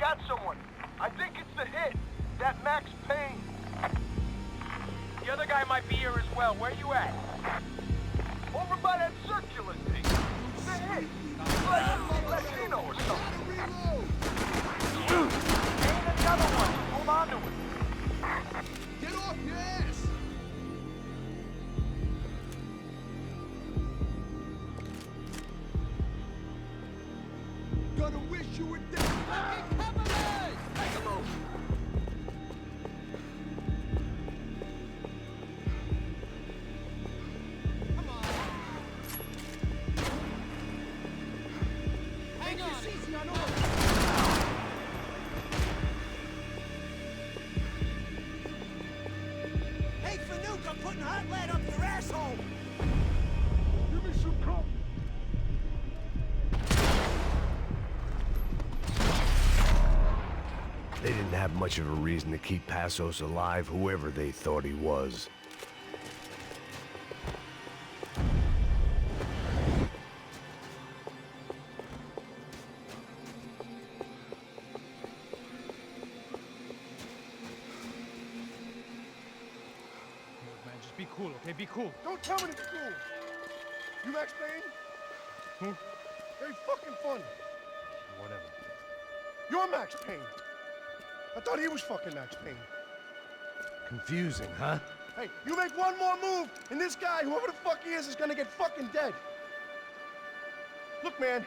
got someone. I think it's the hit. That Max Payne. The other guy might be here as well. Where you at? Over by that circular thing. The hit. He's like Latino or something. Ain't another one. Hold on to it. Get off your ass! Gonna wish you were dead. Fucking cover me! Take a move. Come on. Hang on. Easy on all. Hey, Fanuc, I'm putting hot lead up your asshole. Give me some coke. They didn't have much of a reason to keep Passos alive, whoever they thought he was. Look, man, just be cool, okay? Be cool. Don't tell me to be cool. You Max Payne? Who? Very fucking funny. Whatever. You're Max Payne. I thought he was fucking Max Payne. Confusing, huh? Hey, you make one more move, and this guy, whoever the fuck he is gonna get fucking dead. Look, man,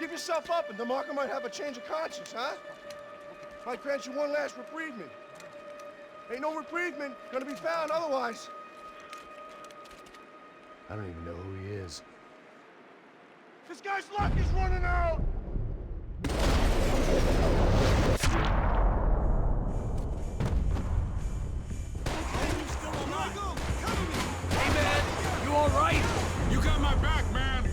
give yourself up, and DeMarco might have a change of conscience, huh? Might grant you one last reprievement. Ain't no reprievement gonna be found otherwise. I don't even know who he is. This guy's luck is running out! Hey, man. You all right? You got my back, man!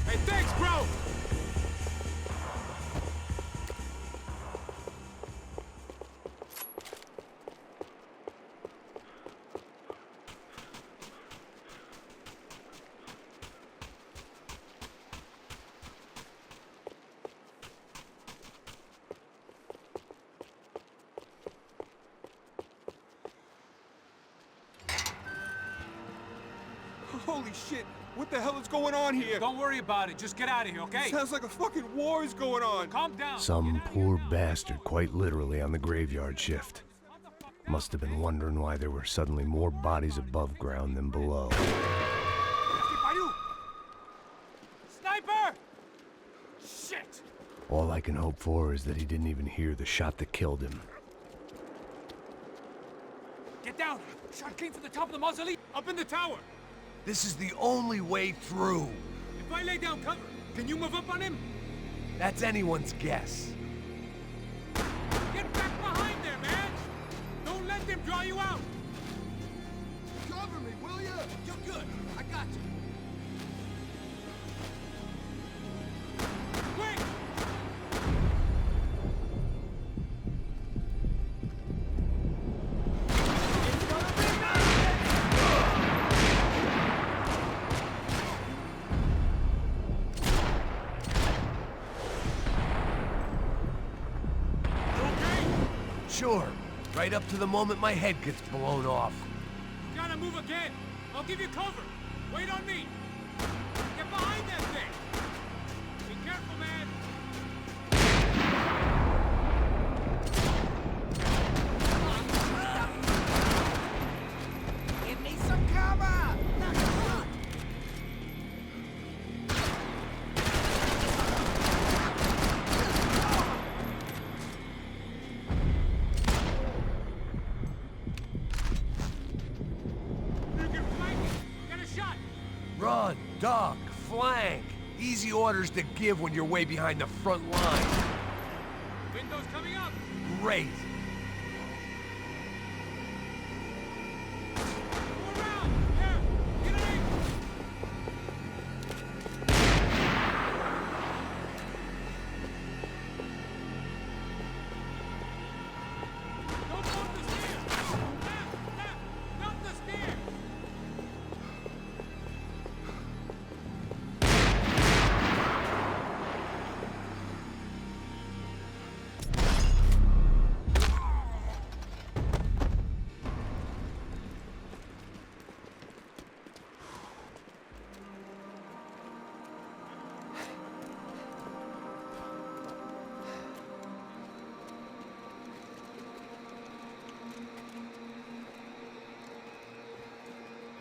Hey, thanks, bro! Holy shit! What the hell is going on here? Don't worry about it. Just get out of here, okay? Sounds like a fucking war is going on. Calm down. Some poor bastard quite literally on the graveyard shift. Must have been wondering why there were suddenly more bodies above ground than below. Sniper! Shit! All I can hope for is that he didn't even hear the shot that killed him. Get down! Shot came from the top of the mausoleum! Up in the tower! This is the only way through. If I lay down cover, can you move up on him? That's anyone's guess. Get back behind there, man! Don't let them draw you out! Cover me, will ya? You're good. I got you. Quick! Sure, Right up to the moment my head gets blown off. Gotta move again. I'll give you cover. Wait on me. Get behind that thing. Be careful, man. Give me some cover! You can flank it. Get a shot. Run, duck, flank. Easy orders to give when you're way behind the front line. Window's coming up. Great. Go around. There. Get an angle. Don't go up the stairs. Left. Up the stairs.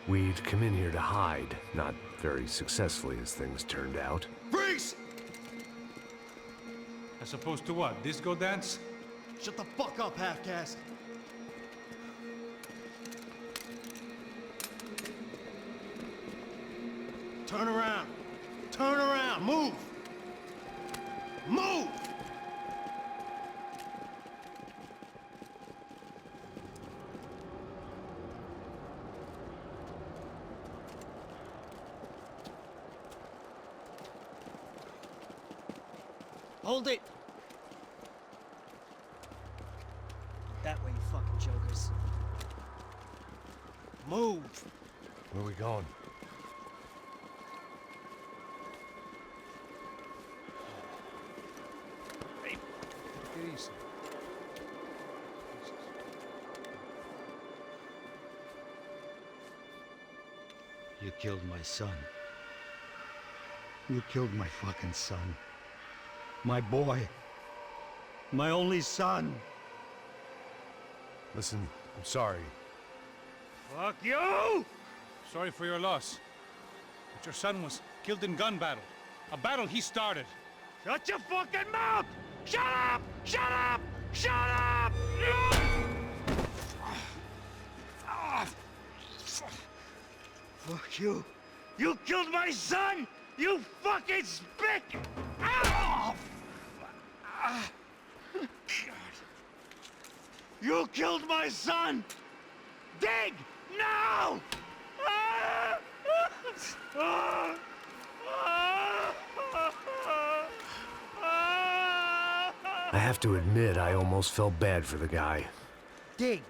We'd come in here to hide, not very successfully as things turned out. Freeze! As opposed to what? Disco dance? Shut the fuck up, half-caste. Turn around. Turn around. Move. Move! Hold it! That way, you fucking jokers. Move! Where are we going? Hey, take it easy. You killed my son. You killed my fucking son. My boy. My only son. Listen, I'm sorry. Fuck you! Sorry for your loss. But your son was killed in gun battle. A battle he started. Shut your fucking mouth! Shut up! Shut up! Shut up! Fuck you! You killed my son! You fucking spick! Ow! You killed my son! Dig! Now! I have to admit, I almost felt bad for the guy. Dig!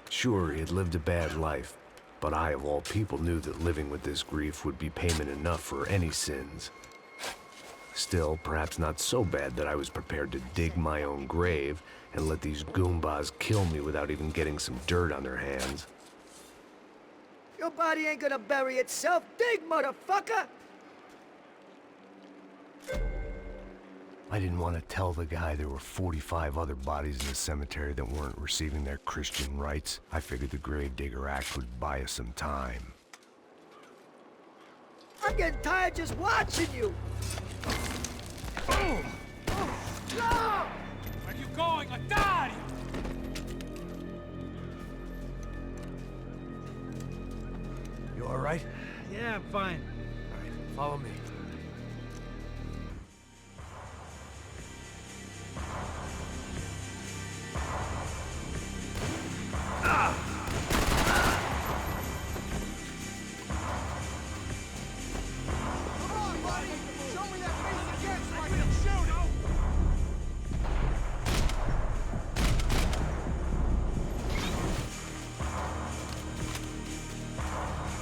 Sure, he had lived a bad life, but I, of all people, knew that living with this grief would be payment enough for any sins. Still, perhaps not so bad that I was prepared to dig my own grave and let these goombas kill me without even getting some dirt on their hands. Your body ain't gonna bury itself. Dig, motherfucker! I didn't want to tell the guy there were 45 other bodies in the cemetery that weren't receiving their Christian rites. I figured the Gravedigger Act would buy us some time. I'm getting tired just watching you! Where are you going? Atari! You all right? Yeah, I'm fine. All right, follow me. Come on, buddy! Show me that face again so I can shoot it!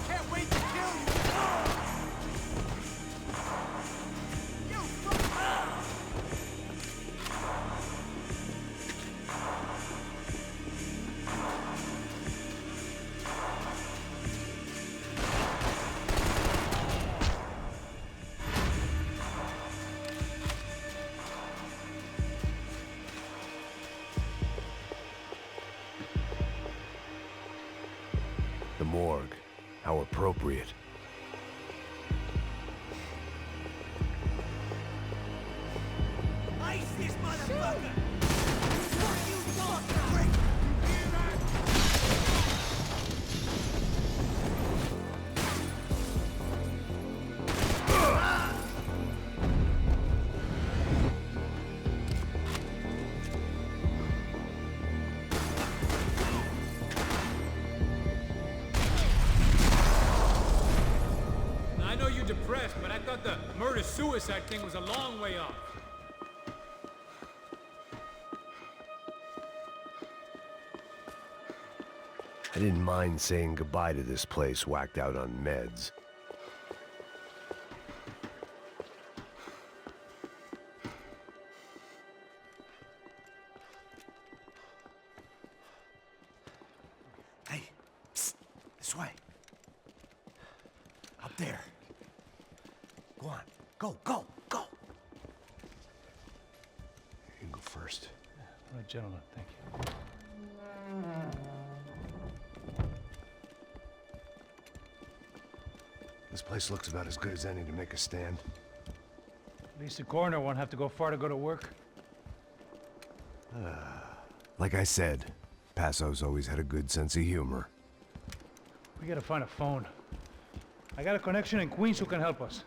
Can't wait to kill you! The morgue. How appropriate. Ice this motherfucker! Fuck you, dog! I know you're depressed, but I thought the murder-suicide thing was a long way off. I didn't mind saying goodbye to this place whacked out on meds. Hey, psst, this way. Up there. Go on, go, go, go! You can go first. All right, gentlemen, thank you. This place looks about as good as any to make a stand. At least the coroner won't have to go far to go to work. Like I said, Passo's always had a good sense of humor. We gotta find a phone. I got a connection in Queens who can help us.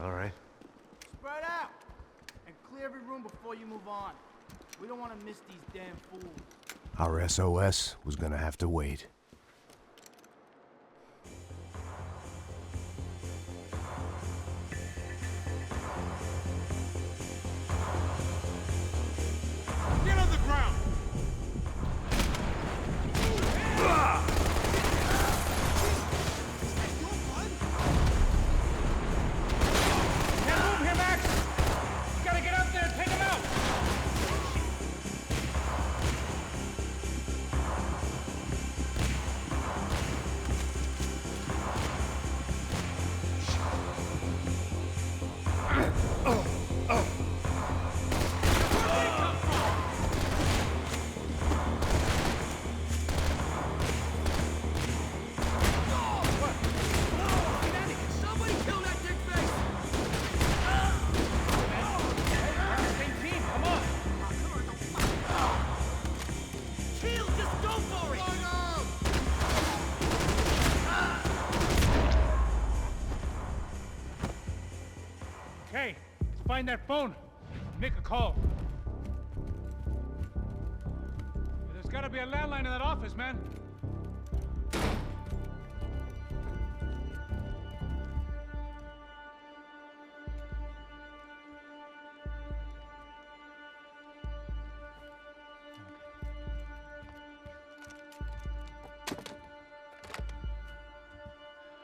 All right. Spread out! And clear every room before you move on. We don't want to miss these damn fools. Our SOS was gonna have to wait. Get on the ground! Can't move here, Max! You gotta get out there and take him out! Somebody kill that dick face! Same team, come on! Kill, just go for it! Okay, let's find that phone. Make a call. There's gotta be a landline in that office, man.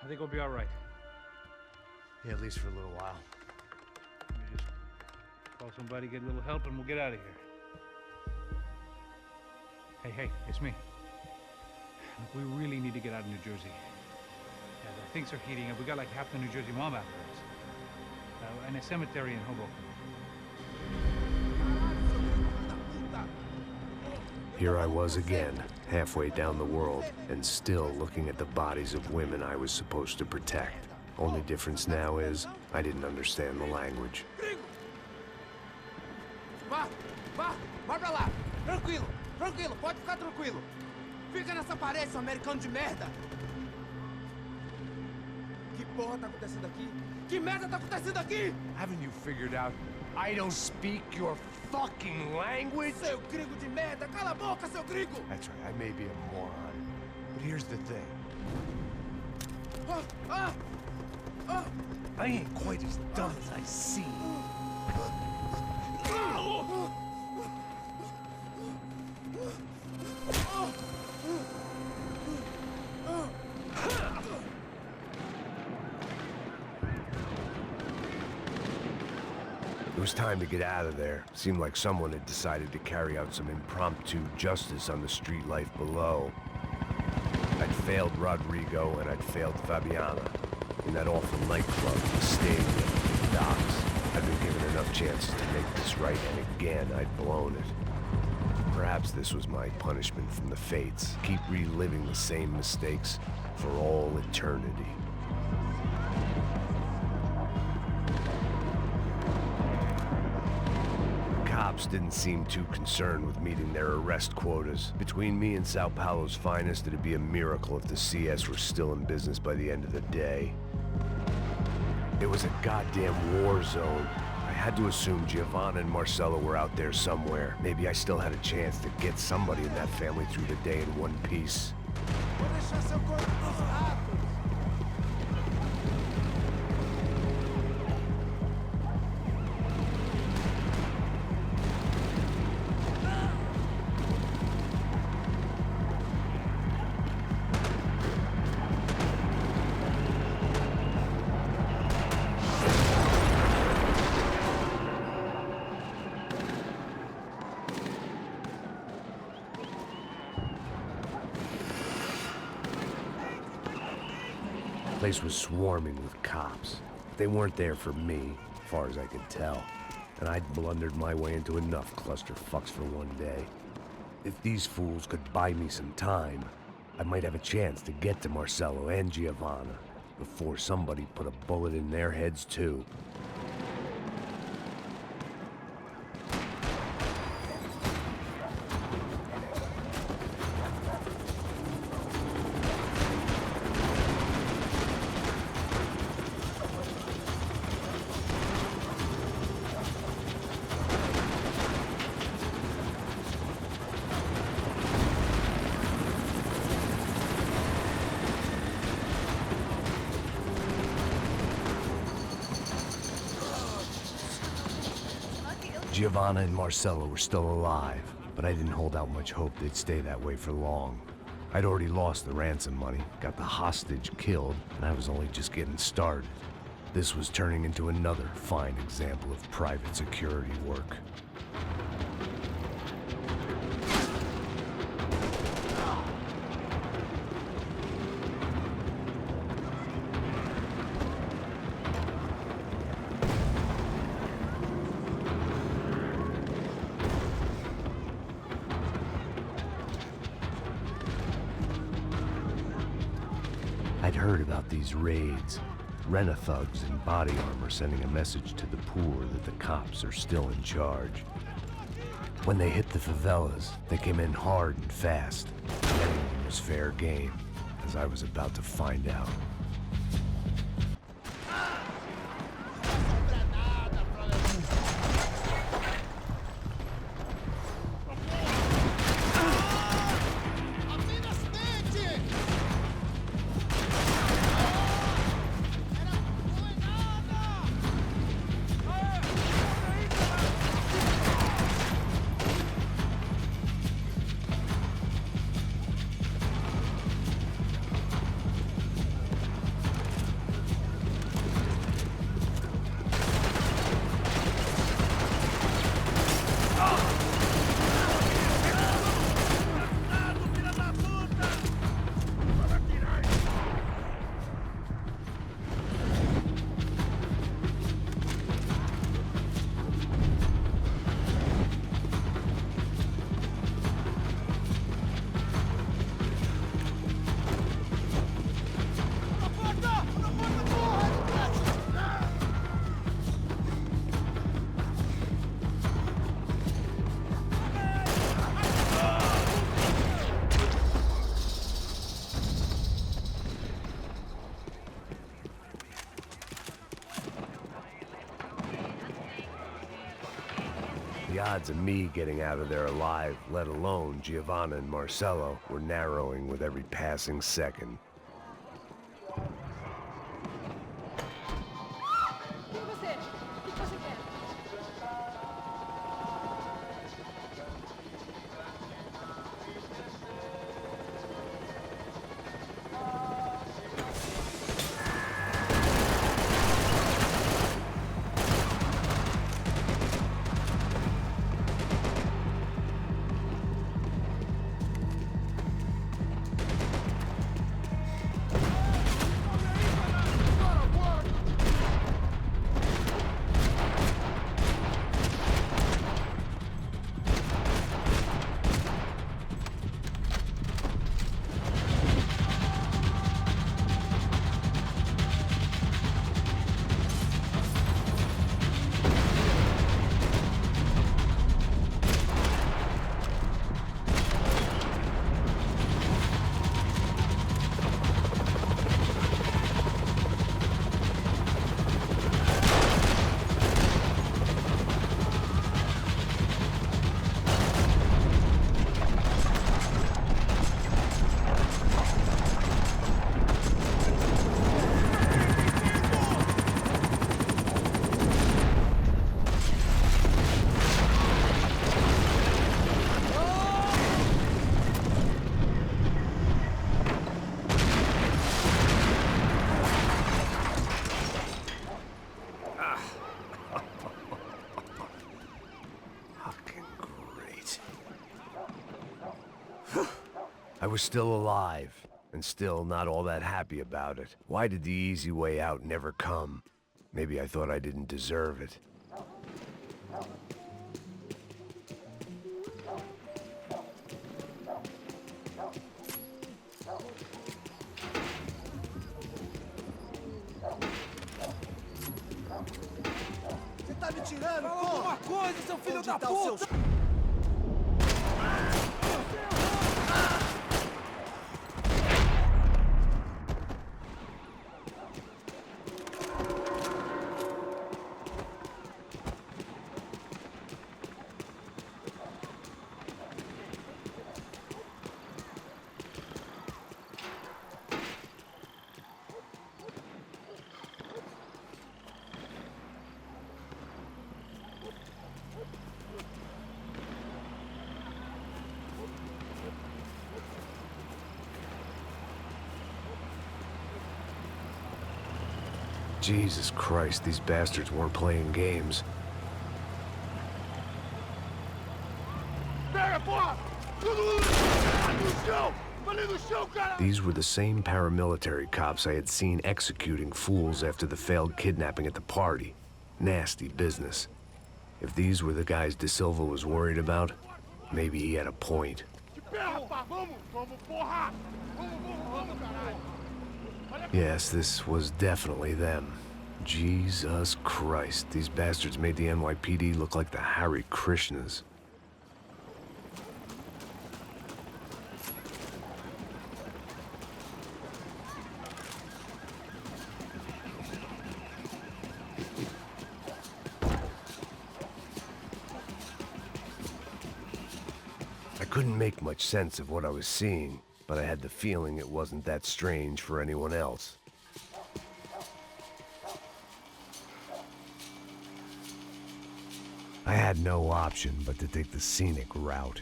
I think we'll be all right. Yeah, at least for a little while. Let me just call somebody, get a little help, and we'll get out of here. Hey, it's me. Look, we really need to get out of New Jersey. Yeah, things are heating up. We got like half the New Jersey mob after us. And a cemetery in Hoboken. Here I was again, halfway down the world, and still looking at the bodies of women I was supposed to protect. Only difference now is, I didn't understand the language. Vai pra lá! Tranquilo, pode ficar tranquilo. Fica nessa parede, seu americano de merda! Que porra tá acontecendo aqui? Que merda tá acontecendo aqui? Haven't you figured out I don't speak your fucking language? Seu gringo de merda! Cala a boca, seu gringo! That's right, I may be a moron. But here's the thing. I ain't quite as dumb as I seem. It was time to get out of there. Seemed like someone had decided to carry out some impromptu justice on the street life below. I'd failed Rodrigo and I'd failed Fabiana. In that awful nightclub, the stadium, the docks. I'd been given enough chances to make this right, and again, I'd blown it. Perhaps this was my punishment from the fates. Keep reliving the same mistakes for all eternity. The cops didn't seem too concerned with meeting their arrest quotas. Between me and Sao Paulo's finest, it'd be a miracle if the CS were still in business by the end of the day. It was a goddamn war zone. I had to assume Giovanna and Marcello were out there somewhere. Maybe I still had a chance to get somebody in that family through the day in one piece. Vou deixar seu corpo pros ratos. The place was swarming with cops. They weren't there for me, as far as I could tell, and I'd blundered my way into enough clusterfucks for one day. If these fools could buy me some time, I might have a chance to get to Marcello and Giovanna before somebody put a bullet in their heads too. Giovanna and Marcello were still alive, but I didn't hold out much hope they'd stay that way for long. I'd already lost the ransom money, got the hostage killed, and I was only just getting started. This was turning into another fine example of private security work. I'd heard about these raids. Rent-a-thugs in body armor sending a message to the poor that the cops are still in charge. When they hit the favelas, they came in hard and fast. Anyone was fair game, as I was about to find out. The odds of me getting out of there alive, let alone Giovanna and Marcello, were narrowing with every passing second. I was still alive, and still not all that happy about it. Why did the easy way out never come? Maybe I thought I didn't deserve it. Você tá me tirando, Fala porra? alguma coisa, seu filho Onde da tá o seu puta! Jesus Christ, these bastards weren't playing games. Pega, porra! No chão! Falei no chão, cara! These were the same paramilitary cops I had seen executing fools after the failed kidnapping at the party. Nasty business. If these were the guys De Silva was worried about, maybe he had a point. De pé, rapaz! Vamos, porra! Vamos, caralho! Yes, this was definitely them. Jesus Christ, these bastards made the NYPD look like the Hare Krishnas. I couldn't make much sense of what I was seeing, but I had the feeling it wasn't that strange for anyone else. I had no option but to take the scenic route.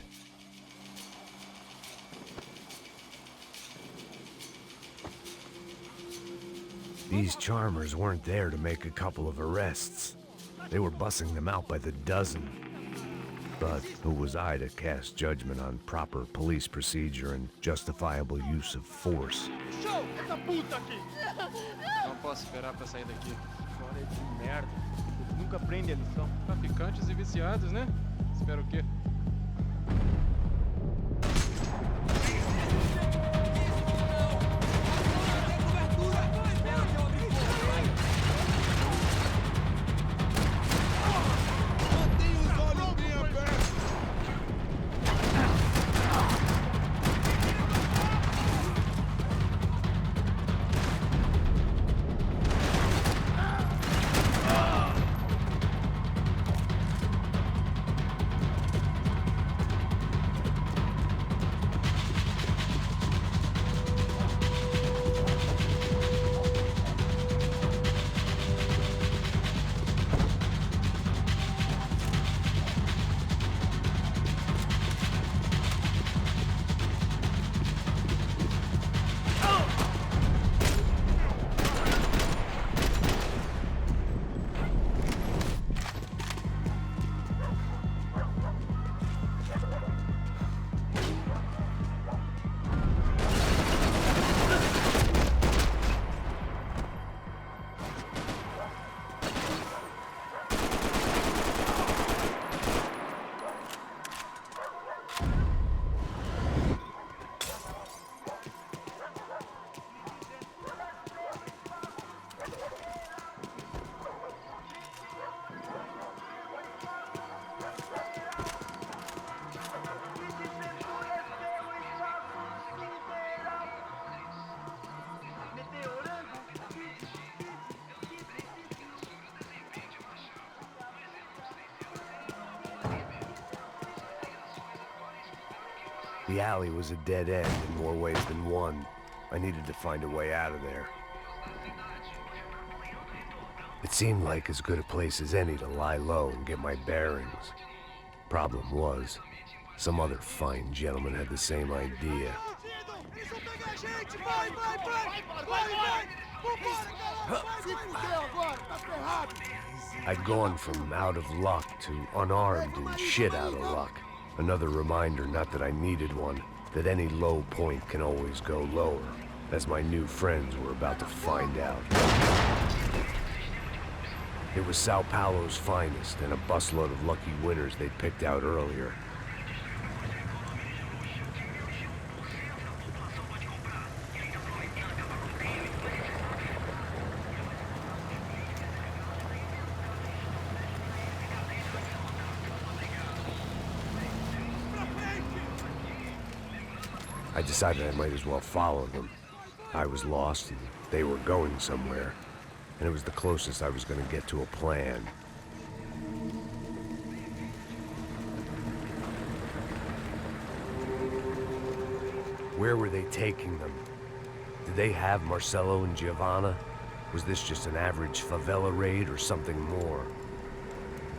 These charmers weren't there to make a couple of arrests. They were bussing them out by the dozen. But who was I to cast judgment on proper police procedure and justifiable use of force? Show! Essa puta aqui! Não posso esperar pra sair daqui. Fora de merda. Eles nunca aprendem a lição. Traficantes e viciados, né? Espero o quê? The alley was a dead end in more ways than one. I needed to find a way out of there. It seemed like as good a place as any to lie low and get my bearings. Problem was, some other fine gentleman had the same idea. I'd gone from out of luck to unarmed and shit out of luck. Another reminder, not that I needed one, that any low point can always go lower, as my new friends were about to find out. It was Sao Paulo's finest, and a busload of lucky winners they'd picked out earlier. I decided I might as well follow them. I was lost, and they were going somewhere, and it was the closest I was going to get to a plan. Where were they taking them? Did they have Marcelo and Giovanna? Was this just an average favela raid or something more?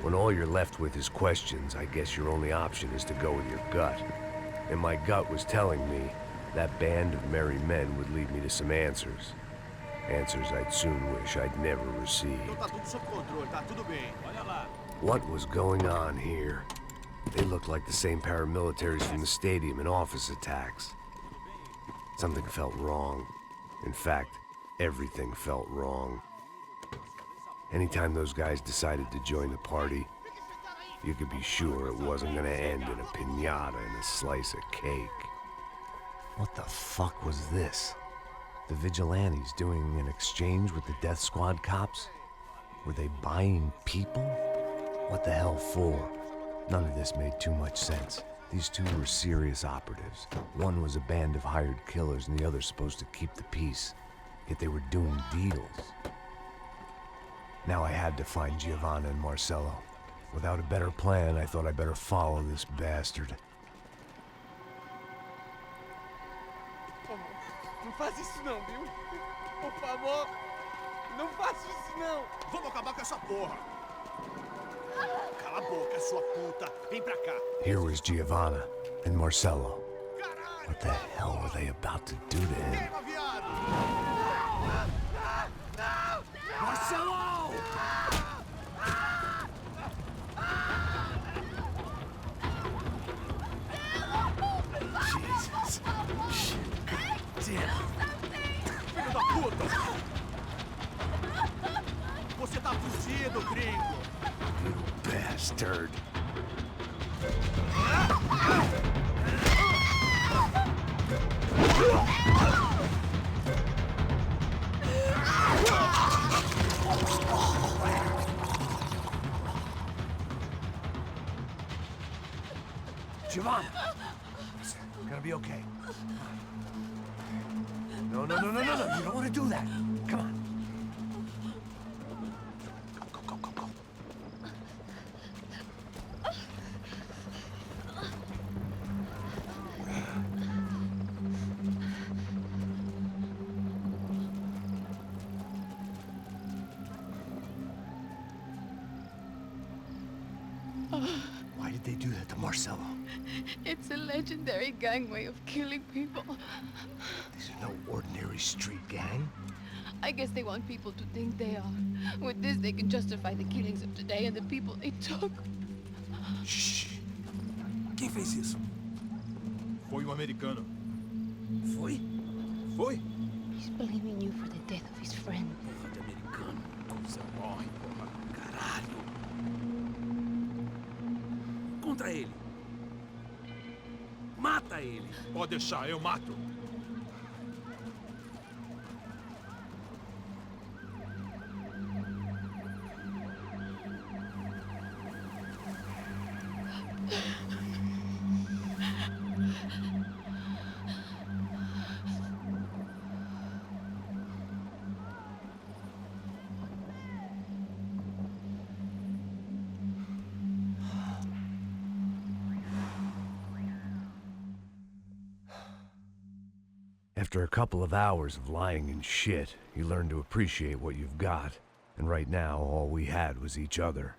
When all you're left with is questions, I guess your only option is to go with your gut. And my gut was telling me that band of merry men would lead me to some answers. Answers I'd soon wish I'd never received. What was going on here? They looked like the same paramilitaries from the stadium in office attacks. Something felt wrong. In fact, everything felt wrong. Anytime those guys decided to join the party, you could be sure it wasn't gonna end in a piñata and a slice of cake. What the fuck was this? The vigilantes doing an exchange with the death squad cops? Were they buying people? What the hell for? None of this made too much sense. These two were serious operatives. One was a band of hired killers and the other supposed to keep the peace. Yet they were doing deals. Now I had to find Giovanna and Marcelo. Without a better plan, I thought I'd better follow this bastard. Não faz isso não, viu? Por favor, não faça isso não. Vamos acabar com essa porra. Cala a boca, sua puta. Vem pra cá. Here was Giovanna and Marcelo. What the hell were they about to do to him? Marcelo! Jesus. Shit. Damn. Filho da puta! Você tá fugido, gringo! You bastard. Giovanna! It's gonna be okay. No. You don't want to do that. Come on. Go. Why did they do that to Marcelo? It's a legendary gang way of killing people. These are no ordinary street gang. I guess they want people to think they are. With this, they can justify the killings of today and the people they took. Shh. Quem fez isso? Foi um americano. Foi? Foi? He's blaming you for the death of his friend. Porra de americano. Você morre, porra. Caralho. Contra ele. Mata ele. Pode deixar, eu mato. After a couple of hours of lying in shit, you learn to appreciate what you've got. And right now, all we had was each other.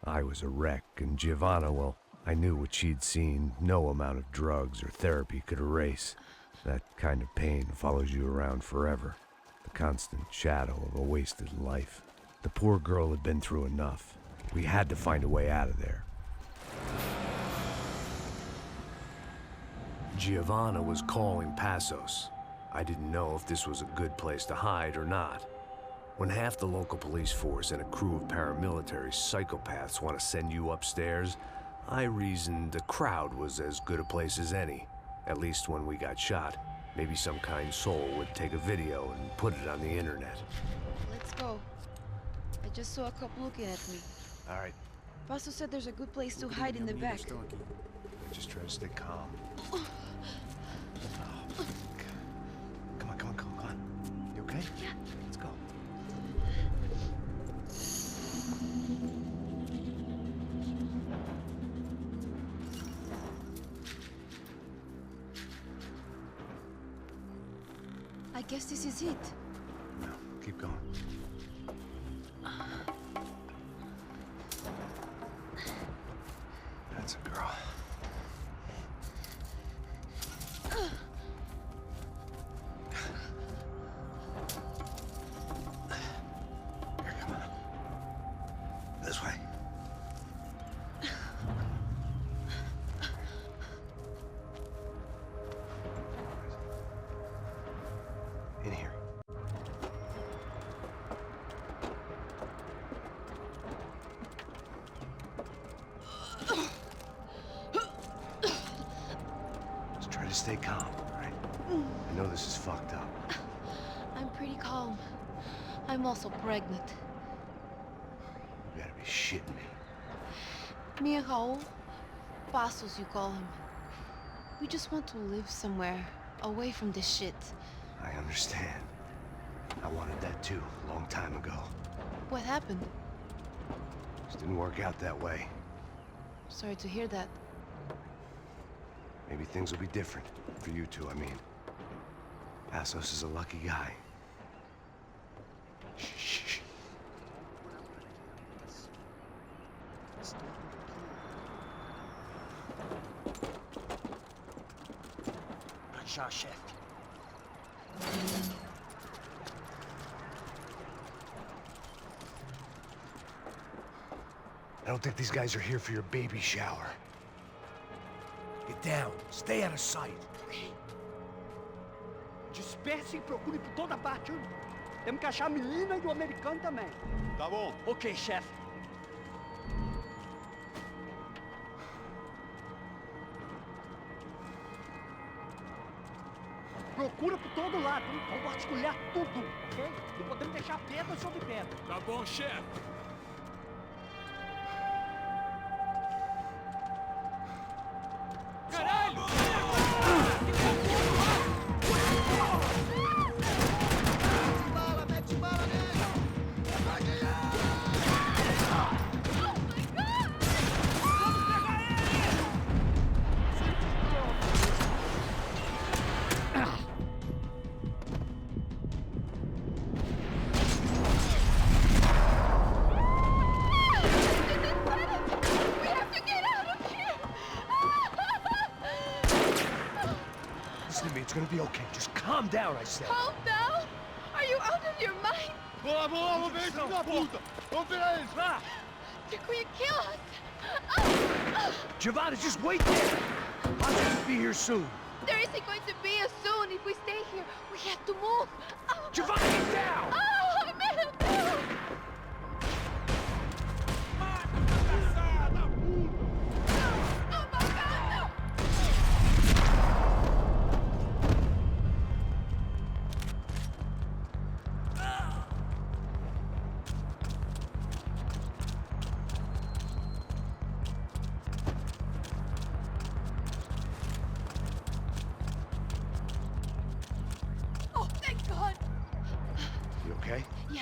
I was a wreck, and Giovanna, well, I knew what she'd seen no amount of drugs or therapy could erase. That kind of pain follows you around forever. The constant shadow of a wasted life. The poor girl had been through enough. We had to find a way out of there. Giovanna was calling Passos. I didn't know if this was a good place to hide or not. When half the local police force and a crew of paramilitary psychopaths want to send you upstairs, I reasoned the crowd was as good a place as any. At least when we got shot. Maybe some kind soul would take a video and put it on the internet. Let's go. I just saw a couple looking at me. All right, Paso said there's a good place to hide in the back. just try to stay calm. Come on. You okay? Yeah. Let's go. I guess this is it. No, keep going. That's a girl. Here, come on. This way. In here. Just try to stay calm, all right? I know this is fucked up. I'm pretty calm. I'm also pregnant. You gotta be shitting me. Me and Raul, Passos you call him. We just want to live somewhere, away from this shit. I understand. I wanted that too, a long time ago. What happened? Just didn't work out that way. Sorry to hear that. Maybe things will be different. For you two, I mean. Passos is a lucky guy. Shh. Já, chefe. I don't think these guys are here for your baby shower. Get down. Stay out of sight. Disperse e procure por toda parte. Temos que achar a menina e o americano também. Tá bom. Ok, chefe. Procura por todo lado, hein? Vamos vasculhar tudo, ok? Não podemos deixar pedra sobre pedra. Tá bom, chefe. Caralho! Mete bala nele! Listen to me, it's gonna be okay. Just calm down, I said. Calm down? Are you out of your mind? Vamos ver esse filho da puta! Vamos virar eles, vá! They're going to kill us! Giovanna, just wait there! I'll just be here soon. There isn't going to be a soon if we stay here. We have to move. Giovanna, get down! Oh, man! Oh, thank God! You okay? Yeah.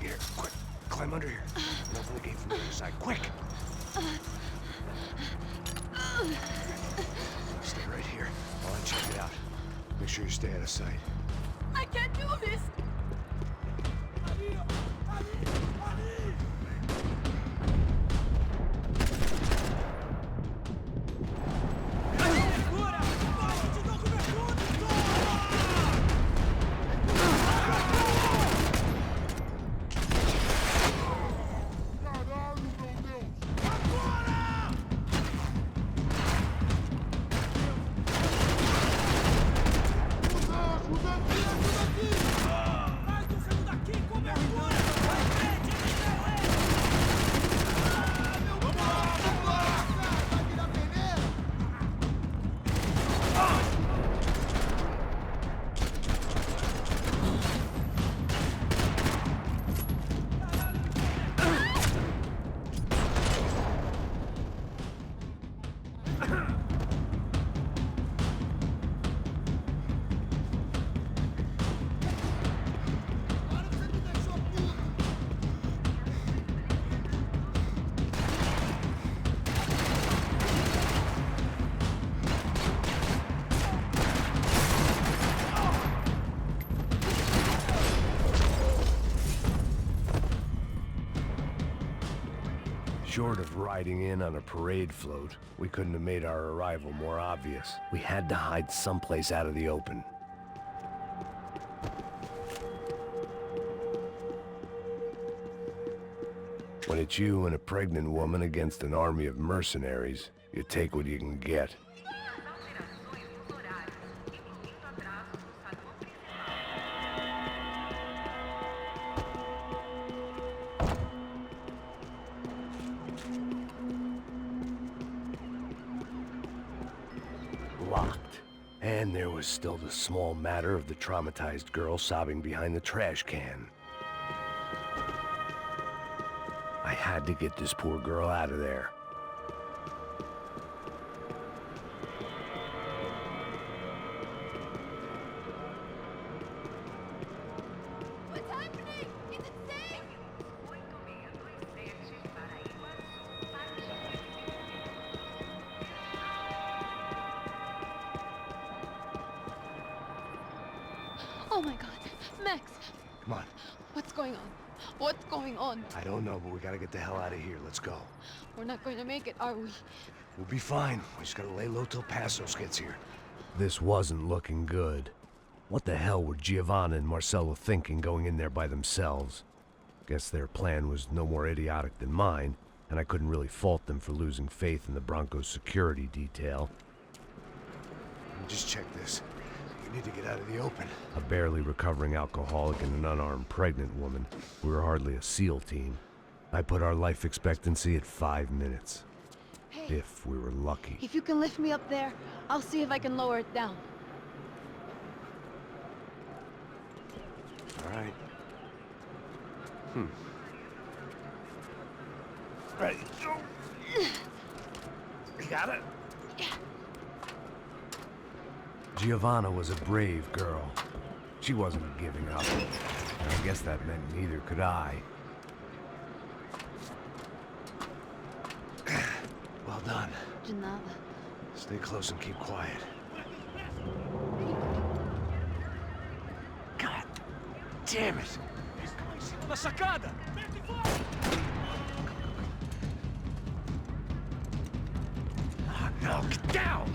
Here, quick. Climb under here. And open the gate from the other side. Quick! Stay right here while I check it out. Make sure you stay out of sight. I can't do this! Short of riding in on a parade float, we couldn't have made our arrival more obvious. We had to hide someplace out of the open. When it's you and a pregnant woman against an army of mercenaries, you take what you can get. Locked. And there was still the small matter of the traumatized girl sobbing behind the trash can. I had to get this poor girl out of there. What's happening? Is it safe? Oh my God. Max, Come on. what's going on? What's going on? I don't know, but we gotta get the hell out of here. Let's go. We're not going to make it, are we? We'll be fine. We just gotta lay low till Passos gets here. This wasn't looking good. What the hell were Giovanna and Marcello thinking going in there by themselves? Guess their plan was no more idiotic than mine, and I couldn't really fault them for losing faith in the Broncos security detail. Just check this. We need to get out of the open. A barely recovering alcoholic and an unarmed pregnant woman. We were hardly a SEAL team. I put our life expectancy at 5 minutes. Hey, If we were lucky. if you can lift me up there, I'll see if I can lower it down. All right. Ready, go. You got it? Giovanna was a brave girl. She wasn't giving up. And I guess that meant neither could I. Well done. De nada. Stay close and keep quiet. God damn it! La sacada! No, get down!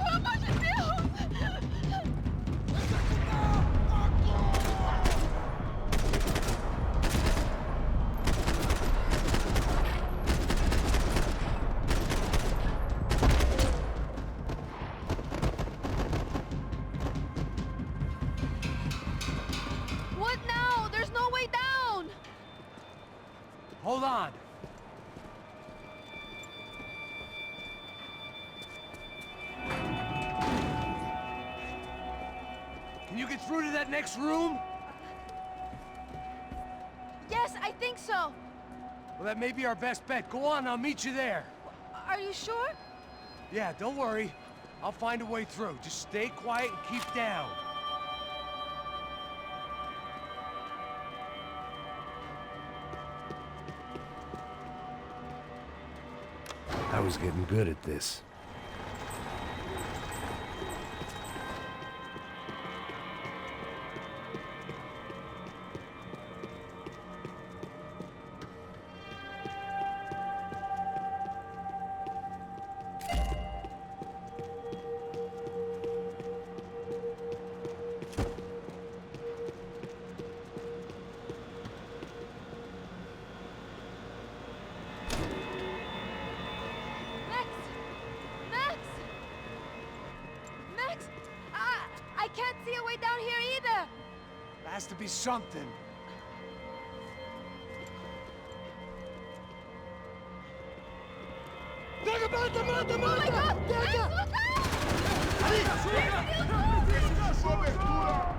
What now? There's no way down! Hold on. Can you get through to that next room? Yes, I think so. Well, that may be our best bet. Go on, I'll meet you there. Are you sure? Yeah, don't worry. I'll find a way through. Just stay quiet and keep down. I was getting good at this. Max! Max! Max! I can't see a way down here either! There has to be something. Oh my God! Max, look out!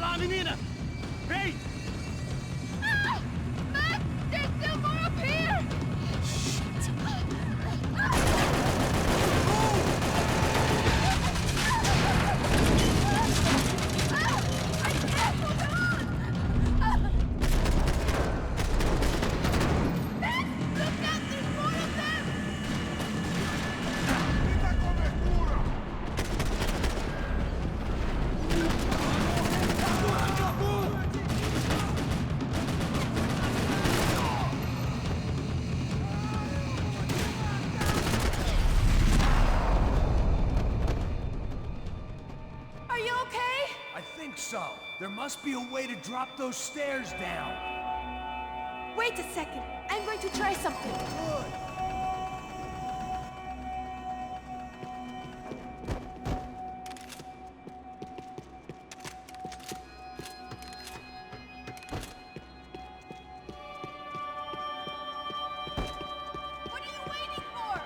lá, menina! Vem! Ah! Max, there's still more up here! So, there must be a way to drop those stairs down. Wait a second. I'm going to try something. Good. What are you waiting for?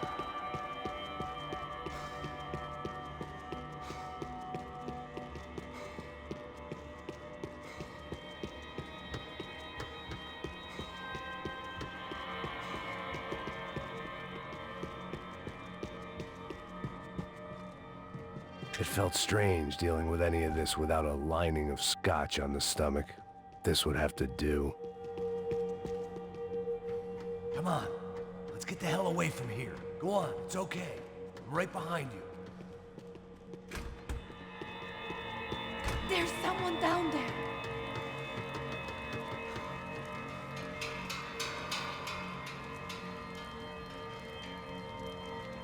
It felt strange dealing with any of this without a lining of scotch on the stomach. This would have to do. Come on. Let's get the hell away from here. Go on, it's okay. I'm right behind you. There's someone down there.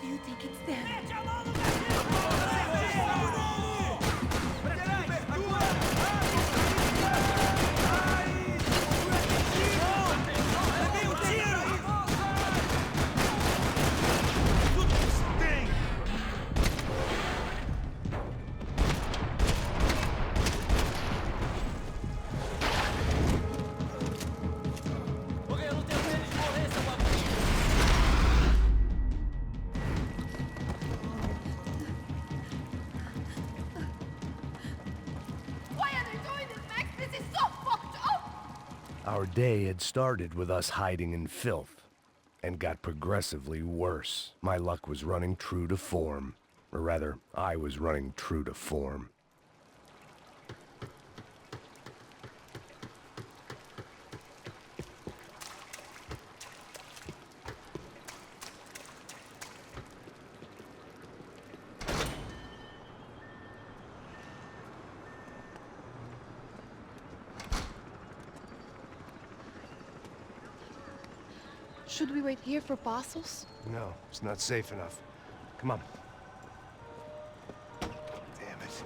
Do you think it's them? Our day had started with us hiding in filth, and got progressively worse. My luck was running true to form. Or rather, I was running true to form. Should we wait here for Passos? No, it's not safe enough. Come on. Damn it.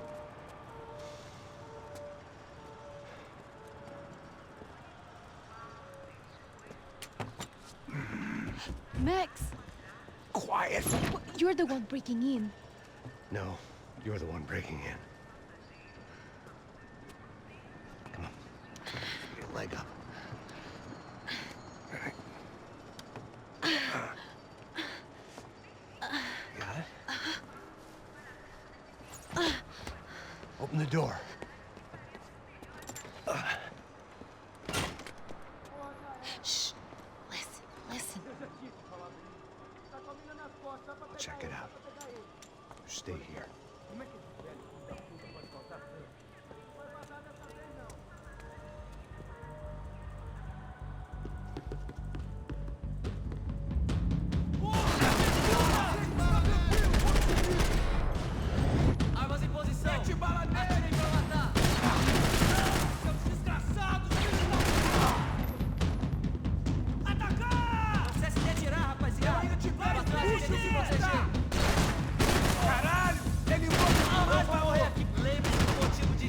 Max! Quiet! You're the one breaking in. No, you're the one breaking in. Come on. Get a leg up. All right. Got it? Open the door. Shh. Listen, listen. Check it out. Stay here. Armas em posição! Mete bala nele! Atirem pra matar! Seus desgraçados! Atacar! Não cesse de atirar, rapaziada! Vamos atrás, deixa ele se proteger! Caralho! Ele morre! Vai morrer aqui! Lembre-se do motivo de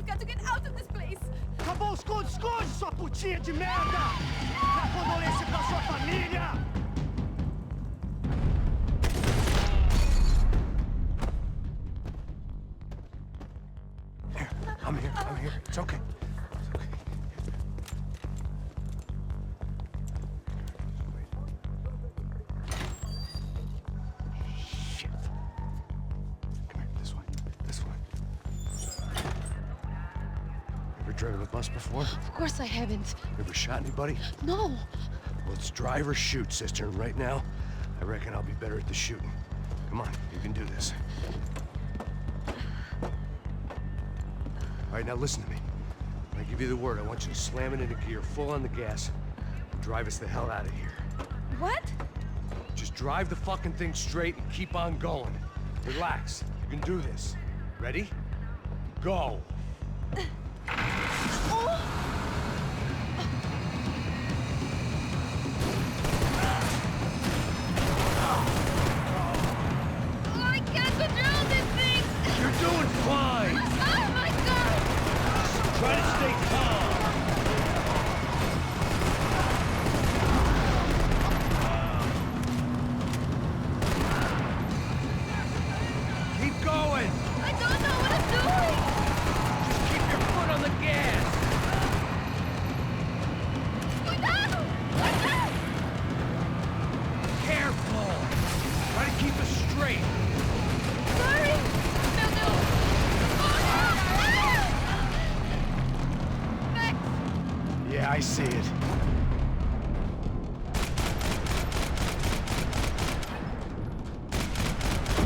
We've got to get out of this place! Acabou os esconde, sua putinha de merda! Dá condolência pra sua família! Here, I'm here. It's okay. It's okay. Shit. Come here, this way. Ever driven a bus before? Of course I haven't. Ever shot anybody? No! Well, it's drive or shoot, sister, and right now, I reckon I'll be better at the shooting. Come on, you can do this. All right, now listen to me. When I give you the word, I want you to slam it into gear, full on the gas, and drive us the hell out of here. What? Just drive the fucking thing straight and keep on going. Relax. You can do this. Ready? Go. I can't control this thing! You're doing fine. Oh my god! Try to stay calm. Keep going. I don't know what I'm doing! Just keep your foot on the gas. Cuidado! Cuidado! Careful. Try to keep us straight. Sorry! No, no! Oh no! Ah! Max! Yeah, I see it.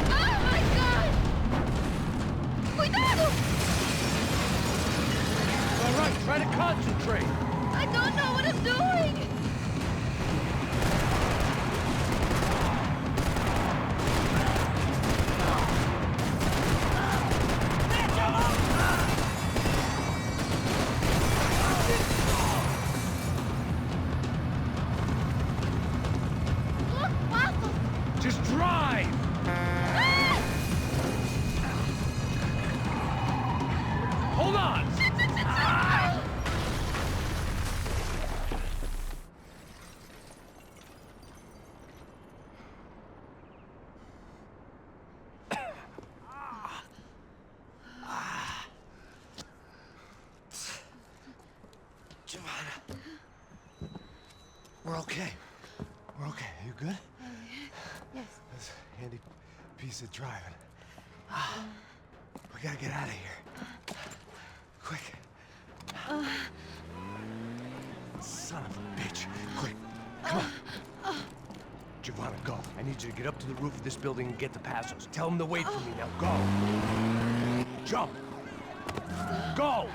Oh my god! Cuidado! All right, try to concentrate. I don't know what I'm doing! Look, Paco! Just drive. Ah! Hold on. Ah! Giovanna. We're okay. We're okay. You good? Yes. That's a handy piece of driving. We gotta get out of here. Quick. Son of a bitch. Quick. Come on. Giovanna, go. I need you to get up to the roof of this building and get the passos. Tell them to wait for me. Now go. Jump. Go.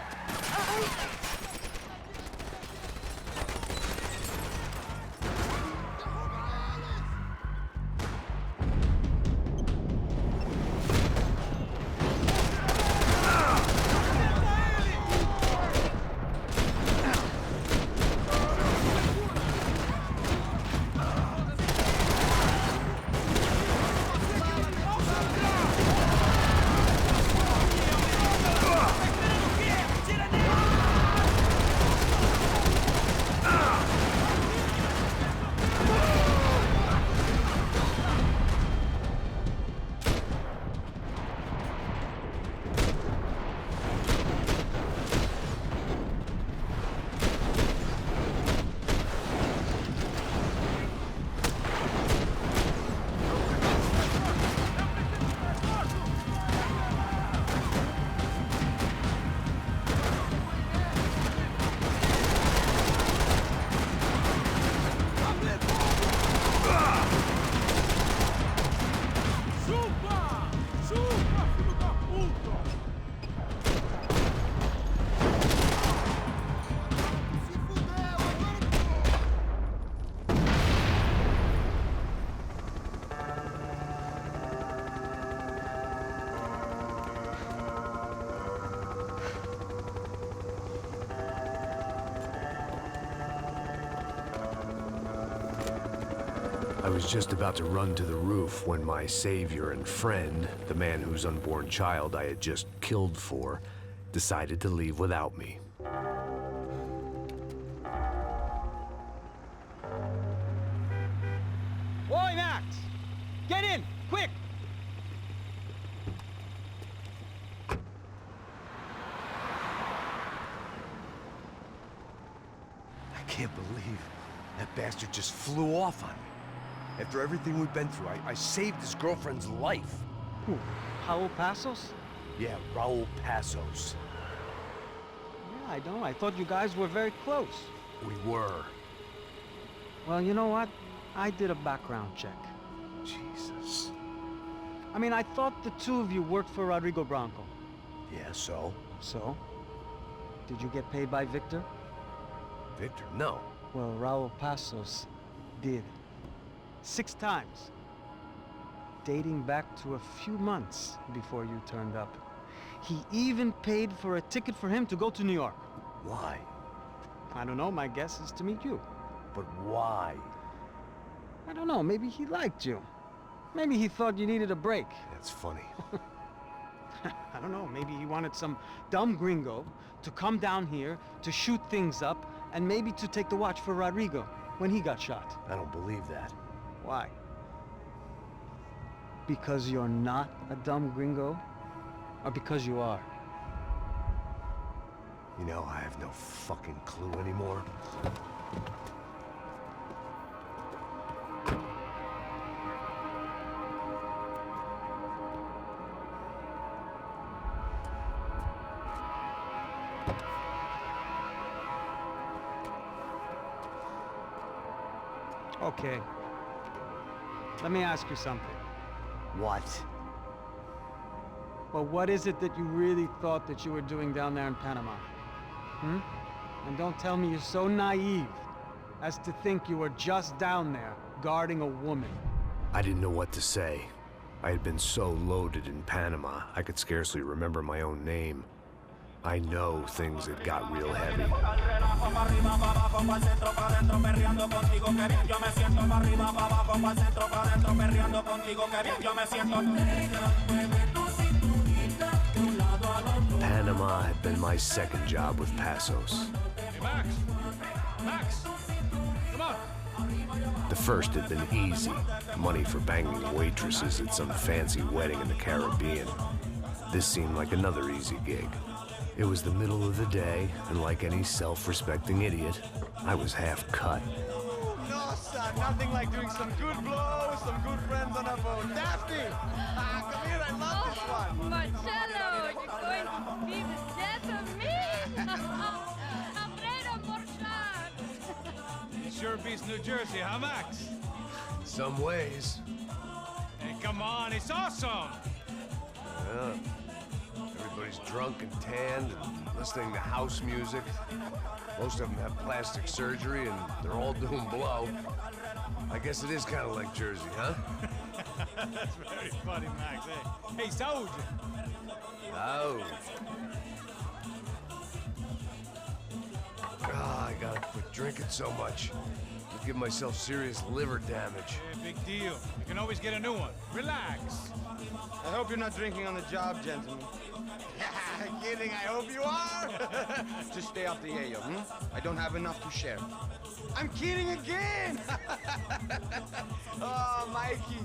I was just about to run to the roof when my savior and friend, the man whose unborn child I had just killed for, decided to leave without me. Boy, Max! Get in! Quick! I can't believe that bastard just flew off on me. After everything we've been through, I saved his girlfriend's life. Who? Raul Passos? Yeah, Raul Passos. Yeah, I know. I thought you guys were very close. We were. Well, you know what? I did a background check. Jesus. I mean, I thought the two of you worked for Rodrigo Branco. Yeah, so? So? Did you get paid by Victor? Victor, no. Well, Raul Passos did. 6 times. Dating back to a few months before you turned up. He even paid for a ticket for him to go to New York. Why? I don't know, my guess is to meet you. But why? I don't know, maybe he liked you. Maybe he thought you needed a break. That's funny. I don't know, maybe he wanted some dumb gringo to come down here to shoot things up and maybe to take the watch for Rodrigo when he got shot. I don't believe that. Why? Because you're not a dumb gringo? Or because you are? You know, I have no fucking clue anymore. Okay. Let me ask you something. What? Well, what is it that you really thought that you were doing down there in Panama? Hmm? And don't tell me you're so naive as to think you were just down there guarding a woman. I didn't know what to say. I had been so loaded in Panama, I could scarcely remember my own name. I know things had got real heavy. Panama had been my second job with Passos. Hey, Max! Max! Come on! The first had been easy. Money for banging waitresses at some fancy wedding in the Caribbean. This seemed like another easy gig. It was the middle of the day, and like any self-respecting idiot, I was half cut. No, son, nothing like doing some good blows, some good friends on a boat. Daphne! Come here, I love this one. Marcello, you're going to be the death of me! Alfredo Morchan! It sure beats New Jersey, huh, Max? In some ways. Hey, come on, it's awesome! Yeah. Everybody's drunk and tanned and listening to house music. Most of them have plastic surgery and they're all doing blow. I guess it is kind of like Jersey, huh? That's very funny, Max. Hey, Saúde! Oh. I gotta quit drinking so much. I'll give myself serious liver damage. Hey, big deal. You can always get a new one. Relax. I hope you're not drinking on the job, gentlemen. Kidding, I hope you are. Just stay off the yayo, I don't have enough to share. I'm kidding again! Oh, Mikey,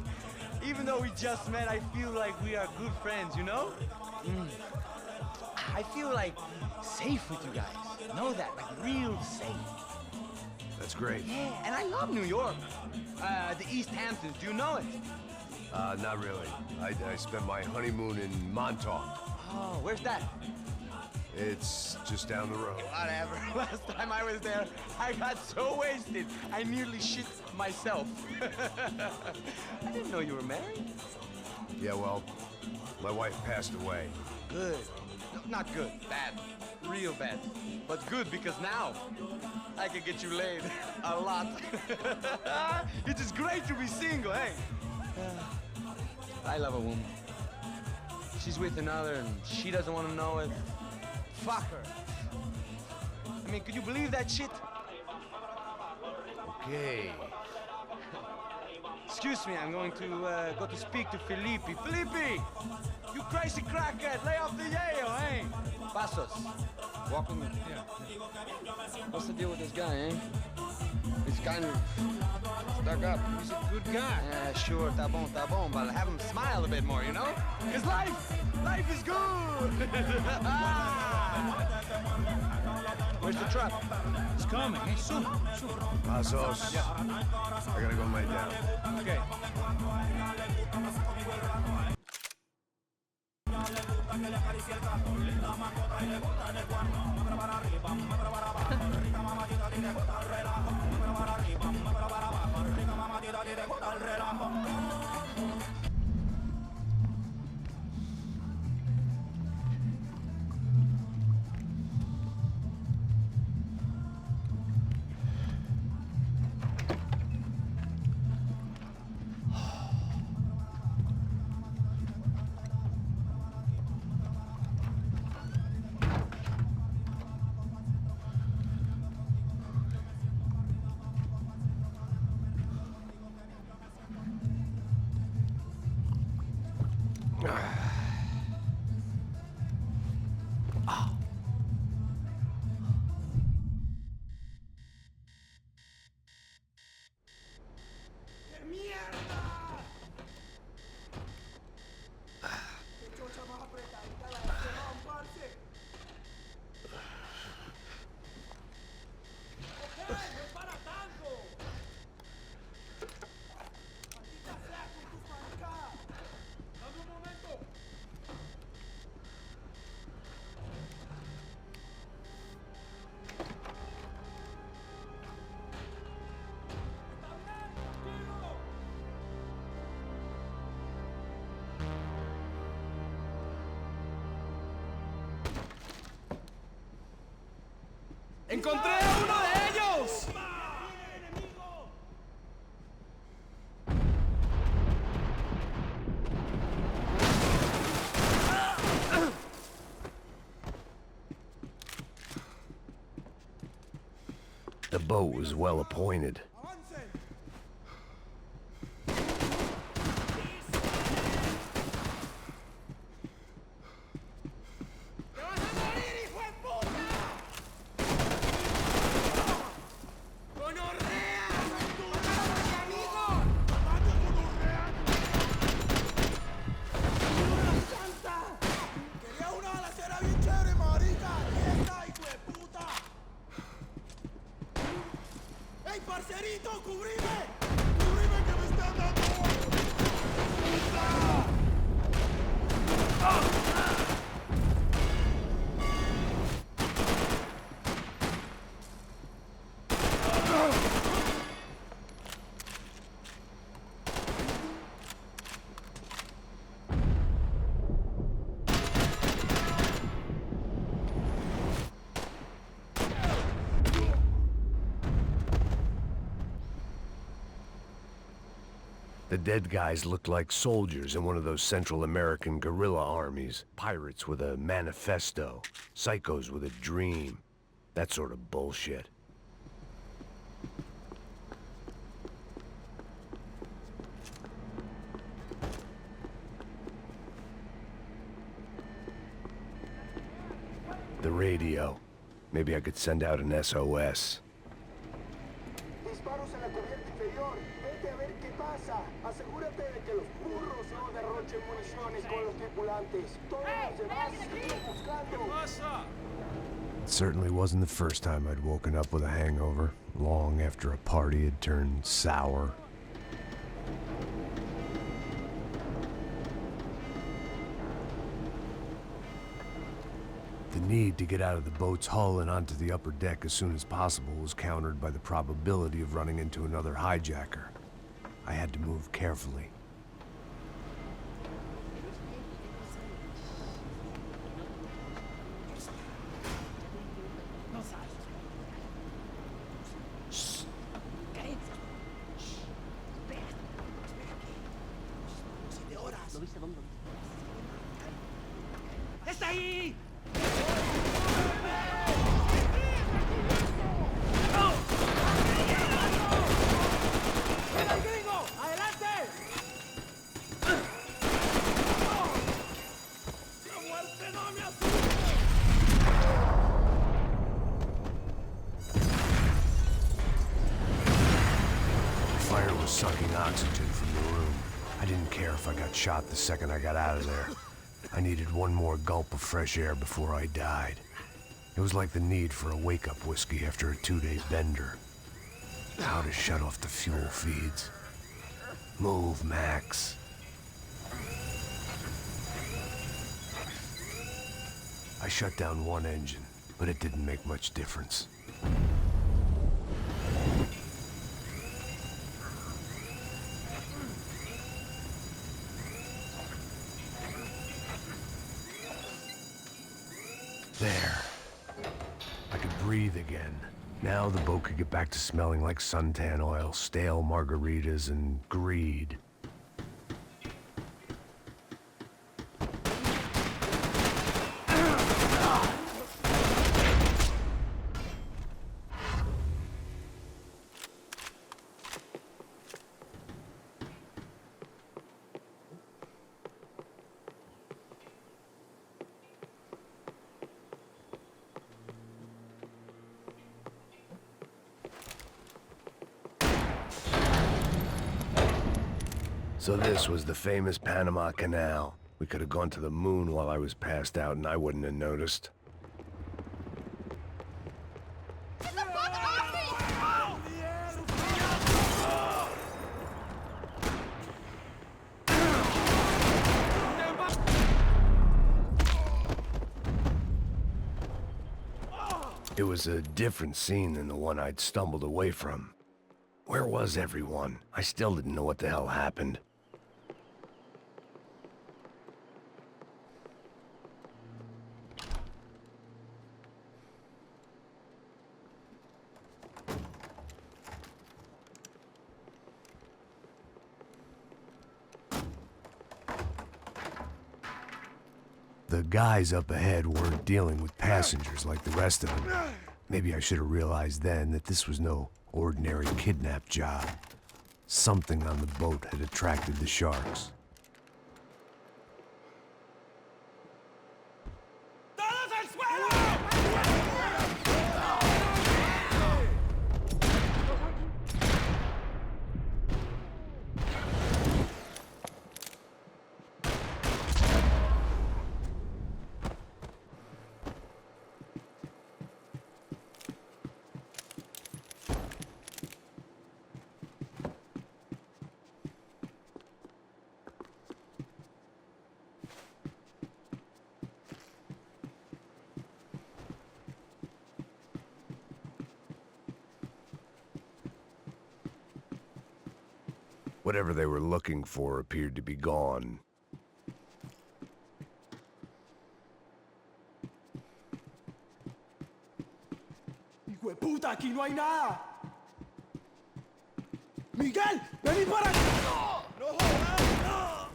even though we just met, I feel like we are good friends, you know? I feel like safe with you guys. Know that, like real safe. That's great. Yeah, and I love New York. The East Hamptons, do you know it? Not really. I spent my honeymoon in Montauk. Oh, where's that? It's just down the road. Whatever. Last time I was there, I got so wasted, I nearly shit myself. I didn't know you were married. Yeah, well, my wife passed away. Good. No, not good. Bad. Real bad. But good because now I can get you laid a lot. It is great to be single, hey? I love a woman. She's with another and she doesn't want to know it. Fuck her. I mean, could you believe that shit? Okay. Excuse me, I'm going to go to speak to Felipe. Felipe! You crazy crackhead! Lay off the yayo, eh? Passos, walk with me. Yeah. What's the deal with this guy, eh? He's kind of stuck up. He's a good guy. Yeah, sure, tá bom, but have him smile a bit more, you know? Because life is good! Where's the truck? It's coming, eh? Soon. Passos. Yeah. I gotta go lay down. Okay. ¡Encontré a uno de ellos! The boat was well appointed. ¡Parcerito, cubrime! ¡Cubrime que me están dando! The dead guys looked like soldiers in one of those Central American guerrilla armies. Pirates with a manifesto. Psychos with a dream. That sort of bullshit. The radio. Maybe I could send out an SOS. Disparos en la cubierta inferior. Vete a ver qué pasa. Asegúrate de que los burros no derrochen municiones con los tripulantes. Todos los demás siguen buscando. It certainly wasn't the first time I'd woken up with a hangover, long after a party had turned sour. The need to get out of the boat's hull and onto the upper deck as soon as possible was countered by the probability of running into another hijacker. I had to move carefully. ¡Está ahí! ¡Ven al gringo! ¡Adelante! care if I got shot the second I got out of there. I needed one more gulp of fresh air before I died. It was like the need for a wake-up whiskey after a 2-day bender. How to shut off the fuel feeds. Move, Max. I shut down one engine, but it didn't make much difference. There. I could breathe again. Now the boat could get back to smelling like suntan oil, stale margaritas, and greed. So this was the famous Panama Canal. We could have gone to the moon while I was passed out and I wouldn't have noticed. It was a different scene than the one I'd stumbled away from. Where was everyone? I still didn't know what the hell happened. The guys up ahead weren't dealing with passengers like the rest of them. Maybe I should have realized then that this was no ordinary kidnap job. Something on the boat had attracted the sharks. Whatever they were looking for appeared to be gone. ¡Hijo de puta! ¡Aquí no hay nada! ¡Miguel! ¡Vení para acá! ¡No jodas! ¡No!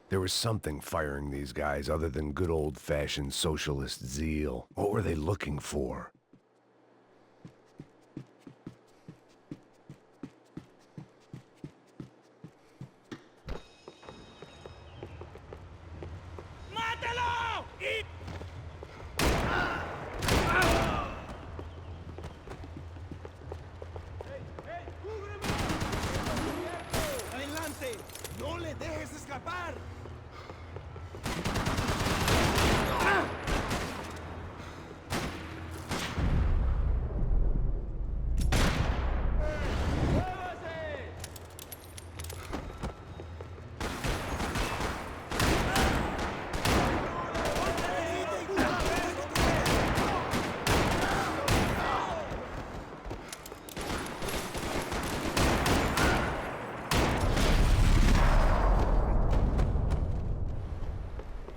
There was something firing these guys other than good old-fashioned socialist zeal. What were they looking for? ¡Adelante! ¡No le dejes escapar!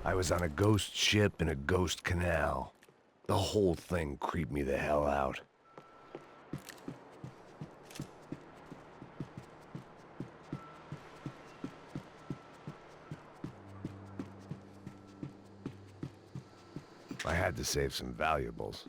I was on a ghost ship in a ghost canal. The whole thing creeped me the hell out. I had to save some valuables.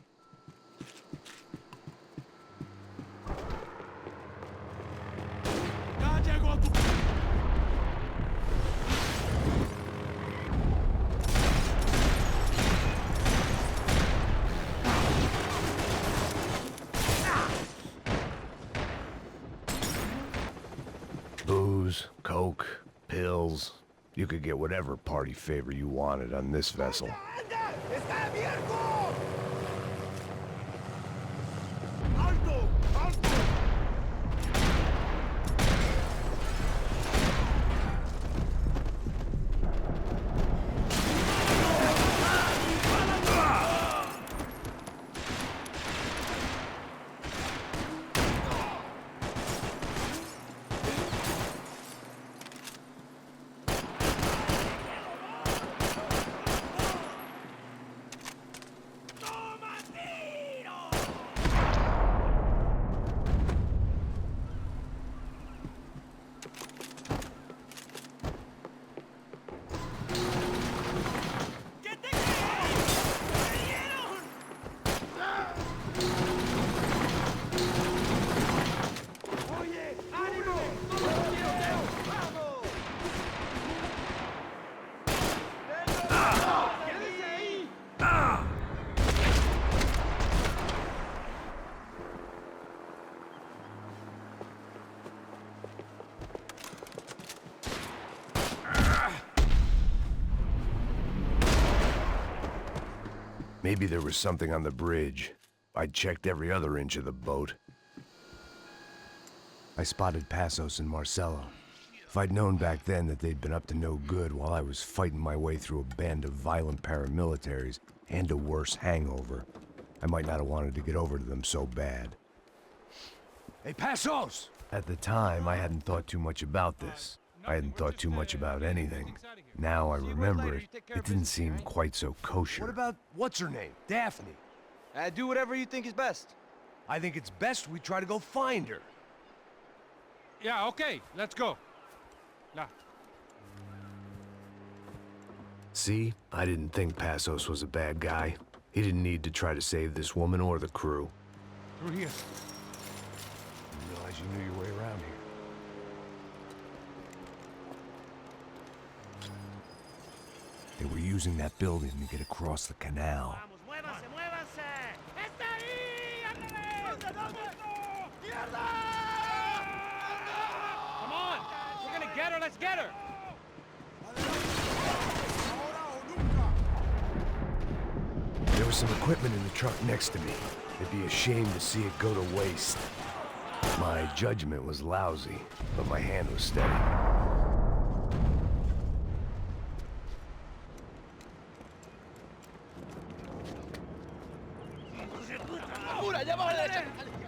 booze, coke, pills. You could get whatever party favor you wanted on this vessel. ¡Está abierto! ¡Alto! ¡Alto! Maybe there was something on the bridge. I'd checked every other inch of the boat. I spotted Passos and Marcelo. If I'd known back then that they'd been up to no good while I was fighting my way through a band of violent paramilitaries and a worse hangover, I might not have wanted to get over to them so bad. Hey, Passos! At the time, I hadn't thought too much about this. I hadn't thought too much about anything. Now I remember it, it didn't seem quite so kosher. What about, what's her name? Daphne. Do whatever you think is best. I think it's best we try to go find her. Yeah, okay, let's go. Now. See? I didn't think Passos was a bad guy. He didn't need to try to save this woman or the crew. Through here. Didn't realize you knew your way around here. They were using that building to get across the canal. Come on! We're gonna get her, let's get her! There was some equipment in the truck next to me. It'd be a shame to see it go to waste. My judgment was lousy, but my hand was steady.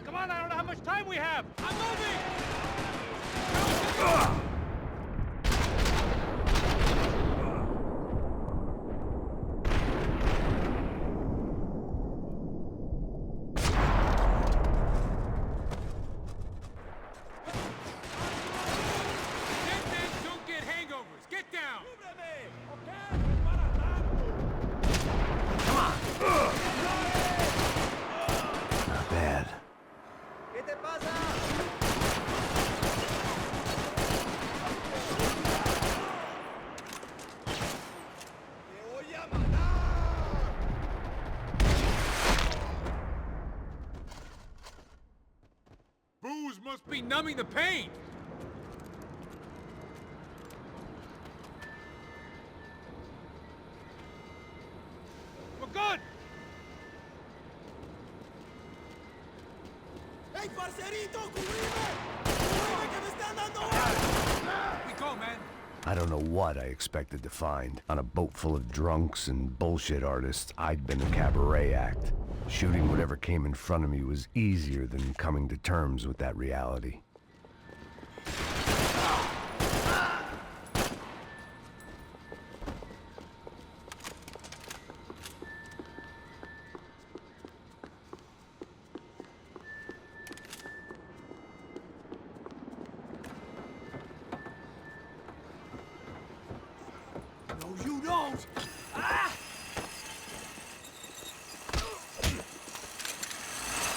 Come on, I don't know how much time we have! I'm moving! Dead men don't get hangovers! Get down! Not bad. ¿Qué te pasa? Booze must be numbing the pain! We're good! ¡Ey, parcerito, cubrime! ¡Cubrime que me están dando gas! We go, man! I don't know what I expected to find. On a boat full of drunks and bullshit artists, I'd been a cabaret act. Shooting whatever came in front of me was easier than coming to terms with that reality. No, you don't! Ah!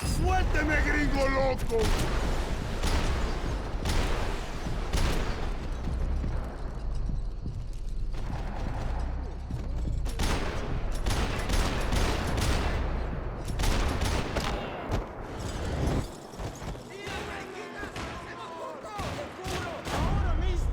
¡Suélteme, gringo loco! ¡Ahora mismo!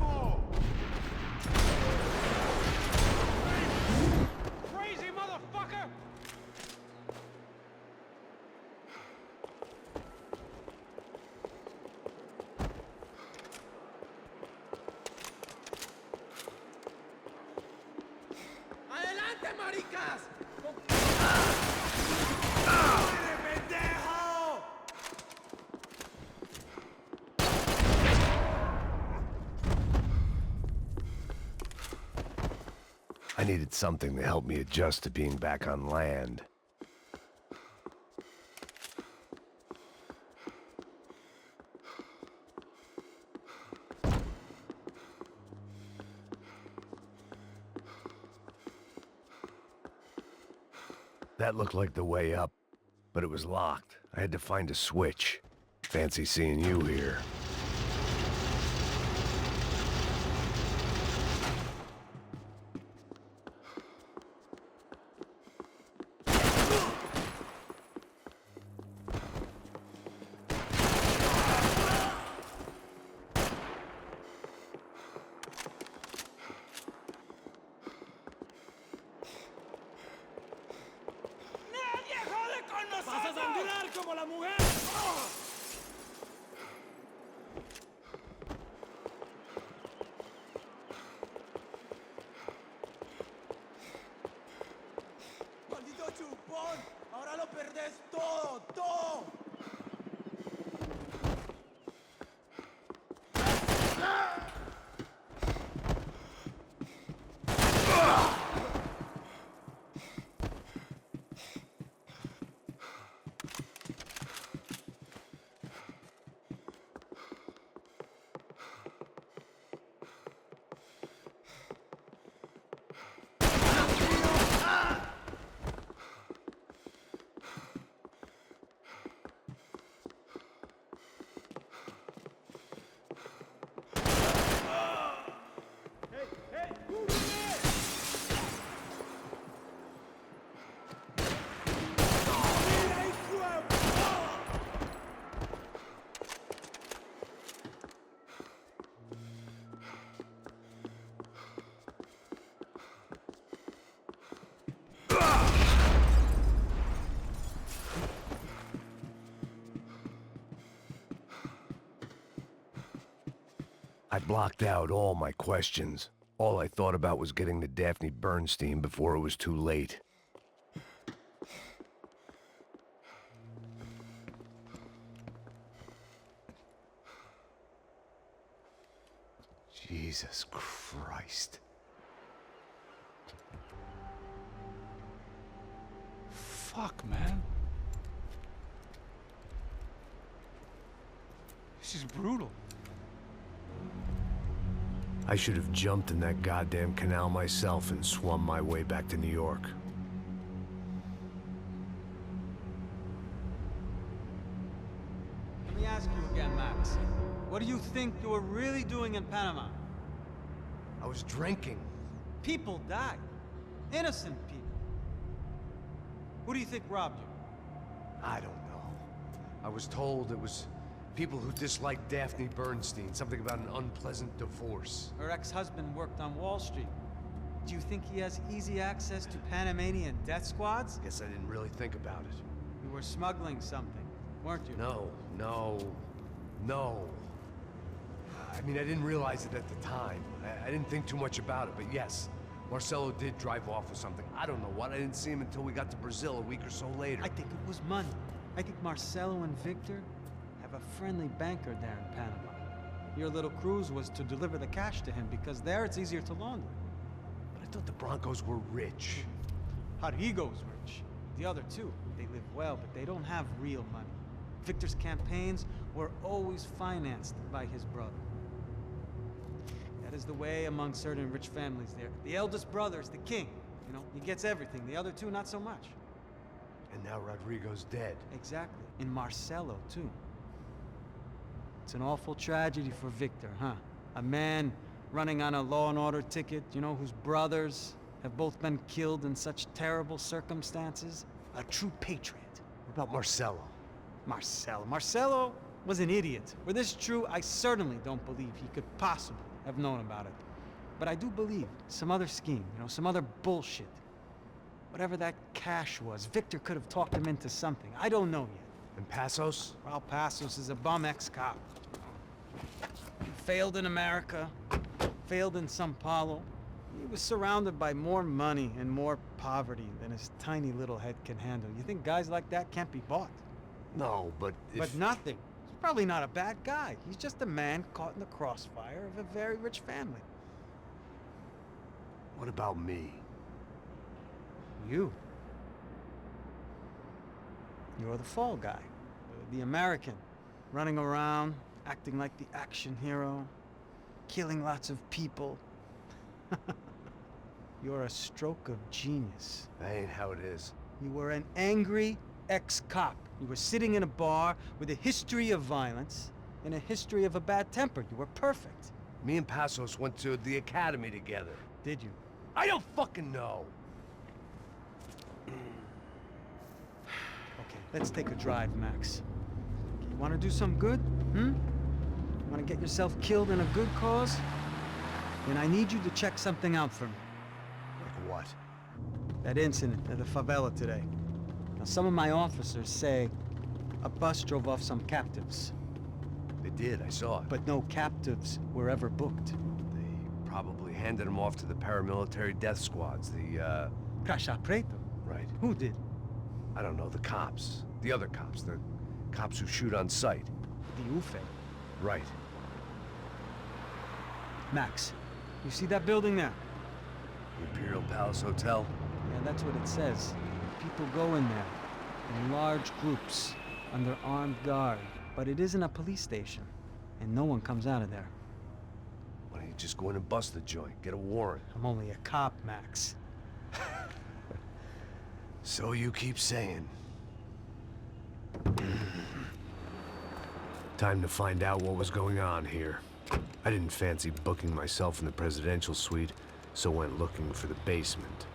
I needed something to help me adjust to being back on land. That looked like the way up, but it was locked. I had to find a switch. Fancy seeing you here. ¡Vas a sangrar como la mujer! ¡Maldito chupón! ¡Ahora lo perdés todo! ¡Todo! I blocked out all my questions. All I thought about was getting to Daphne Bernstein before it was too late. Jesus Christ. Fuck, man. This is brutal. I should have jumped in that goddamn canal myself and swum my way back to New York. Let me ask you again, Max. What do you think you were really doing in Panama? I was drinking. People died. Innocent people. Who do you think robbed you? I don't know. I was told it was people who disliked Daphne Bernstein, something about an unpleasant divorce. Her ex-husband worked on Wall Street. Do you think he has easy access to Panamanian death squads? Guess I didn't really think about it. You were smuggling something, weren't you? No. I mean, I didn't realize it at the time. I didn't think too much about it, but yes, Marcelo did drive off with something. I don't know what. I didn't see him until we got to Brazil a week or so later. I think it was money. I think Marcelo and Victor have a friendly banker there in Panama. Your little cruise was to deliver the cash to him because there it's easier to launder. But I thought the Broncos were rich. Rodrigo's rich. The other two, they live well, but they don't have real money. Victor's campaigns were always financed by his brother. That is the way among certain rich families there. The eldest brother is the king. You know, he gets everything. The other two, not so much. And now Rodrigo's dead. Exactly. And Marcelo, too. It's an awful tragedy for Victor, huh? A man running on a law and order ticket, you know, whose brothers have both been killed in such terrible circumstances. A true patriot. What about Marcelo? Marcelo was an idiot. Were this true, I certainly don't believe he could possibly have known about it. But I do believe some other scheme, you know, some other bullshit. Whatever that cash was, Victor could have talked him into something. I don't know yet. And Passos? Raul Passos is a bum ex-cop. He failed in America, failed in Sao Paulo. He was surrounded by more money and more poverty than his tiny little head can handle. You think guys like that can't be bought? No, but But nothing. He's probably not a bad guy. He's just a man caught in the crossfire of a very rich family. What about me? You. You're the fall guy. The American. Running around, acting like the action hero. Killing lots of people. You're a stroke of genius. That ain't how it is. You were an angry ex-cop. You were sitting in a bar with a history of violence and a history of a bad temper. You were perfect. Me and Passos went to the academy together. Did you? I don't fucking know. Okay, let's take a drive, Max. You want to do some good? Want to get yourself killed in a good cause? Then I need you to check something out for me. Like what? That incident at the favela today. Now, some of my officers say a bus drove off some captives. They did, I saw it. But no captives were ever booked. They probably handed them off to the paramilitary death squads, the, Caixa Preto? Right. Who did? I don't know, the cops. The other cops, the cops who shoot on sight. The UFE. Right. Max, you see that building there? The Imperial Palace Hotel? Yeah, that's what it says. People go in there, in large groups, under armed guard. But it isn't a police station, and no one comes out of there. Why don't you just go in and bust the joint, get a warrant? I'm only a cop, Max. So you keep saying. Time to find out what was going on here. I didn't fancy booking myself in the presidential suite, so went looking for the basement.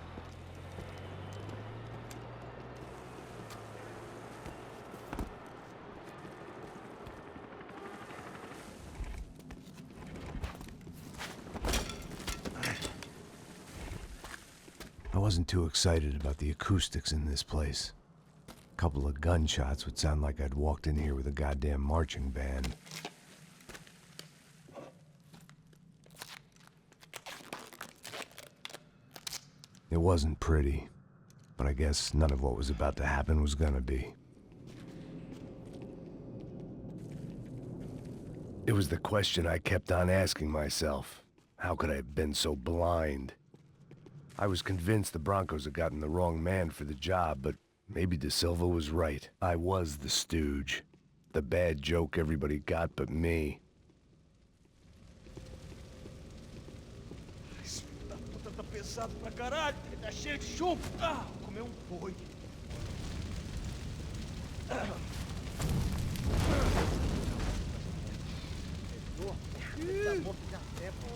I wasn't too excited about the acoustics in this place. A couple of gunshots would sound like I'd walked in here with a goddamn marching band. It wasn't pretty, but I guess none of what was about to happen was gonna be. It was the question I kept on asking myself. How could I have been so blind? I was convinced the Broncos had gotten the wrong man for the job, but maybe De Silva was right. I was the stooge. The bad joke everybody got but me. Esse filho da puta tá pesado pra caralho. Ele tá cheio de chumbo. Ah, comeu um boi. Tá bom que dá tempo.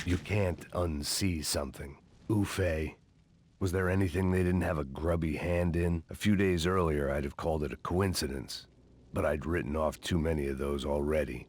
You can't unsee something. Ufe. Was there anything they didn't have a grubby hand in? A few days earlier, I'd have called it a coincidence. But I'd written off too many of those already.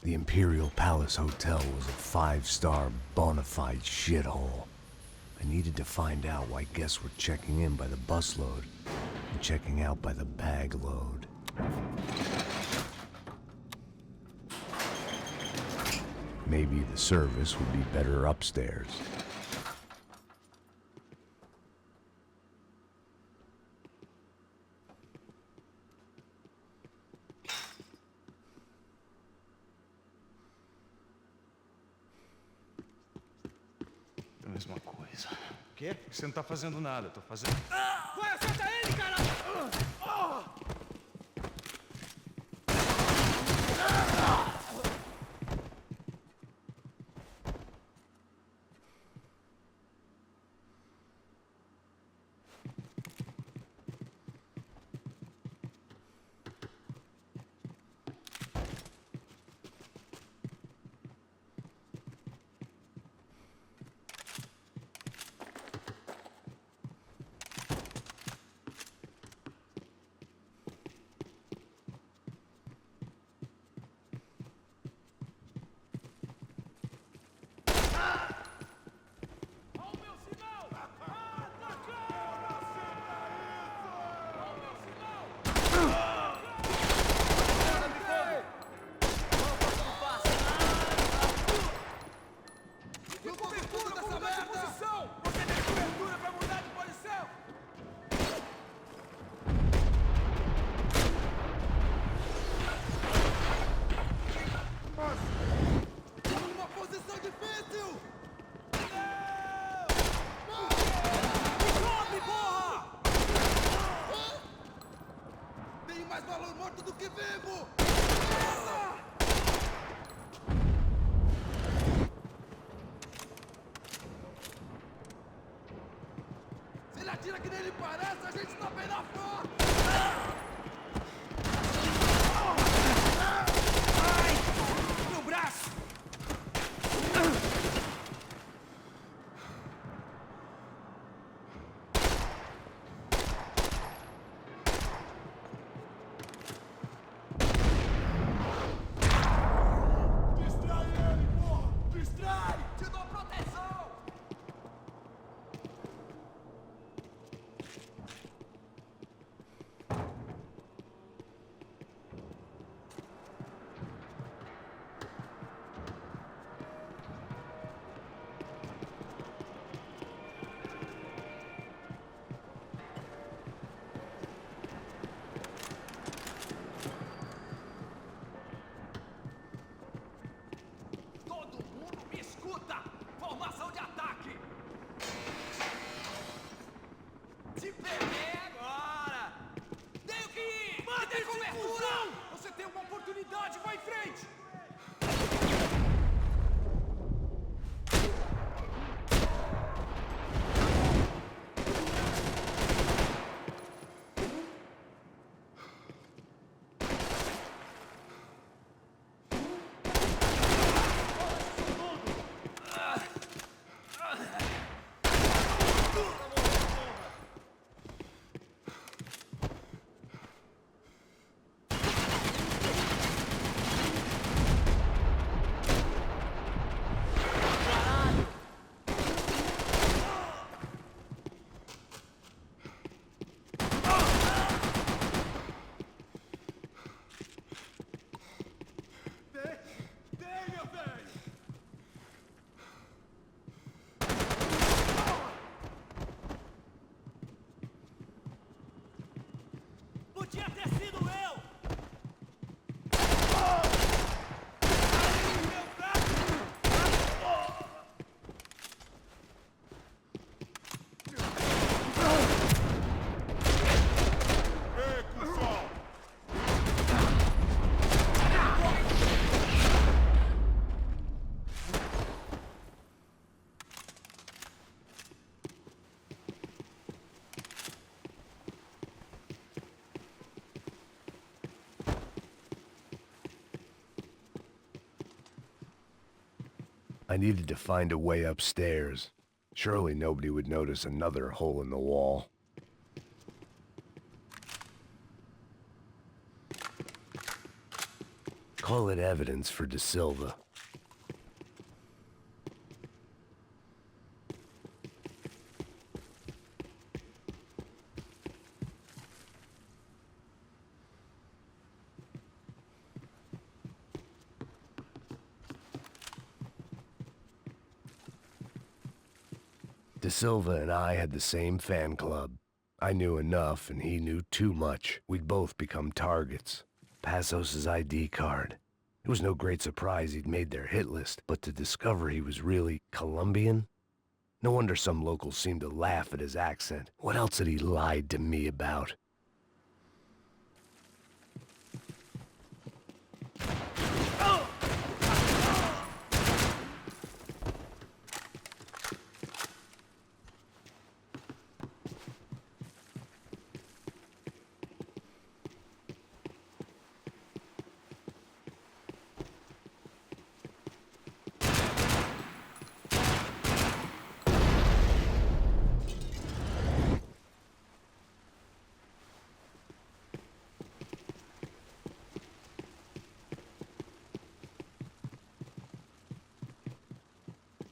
The Imperial Palace Hotel was a 5-star bona fide shithole. I needed to find out why guests were checking in by the busload and checking out by the bag load. Maybe the service would be better upstairs. É a mesma coisa. O quê? Você não tá fazendo nada, eu tô fazendo. Vai, acerta ele, caralho! Meu braço! Distrai ele, porra! Distrai! Te dou proteção! Todo mundo me escuta! Formação de ataque! Te peguei agora! Tenho que ir! Manda cobertura! Você tem uma oportunidade, vai em frente! Tenha, velho! Podia ter sido eu! Ei, cuzão! I needed to find a way upstairs. Surely nobody would notice another hole in the wall. Call it evidence for De Silva. De Silva and I had the same fan club. I knew enough and he knew too much. We'd both become targets. Passos' ID card. It was no great surprise he'd made their hit list, but to discover he was really Colombian? No wonder some locals seemed to laugh at his accent. What else had he lied to me about?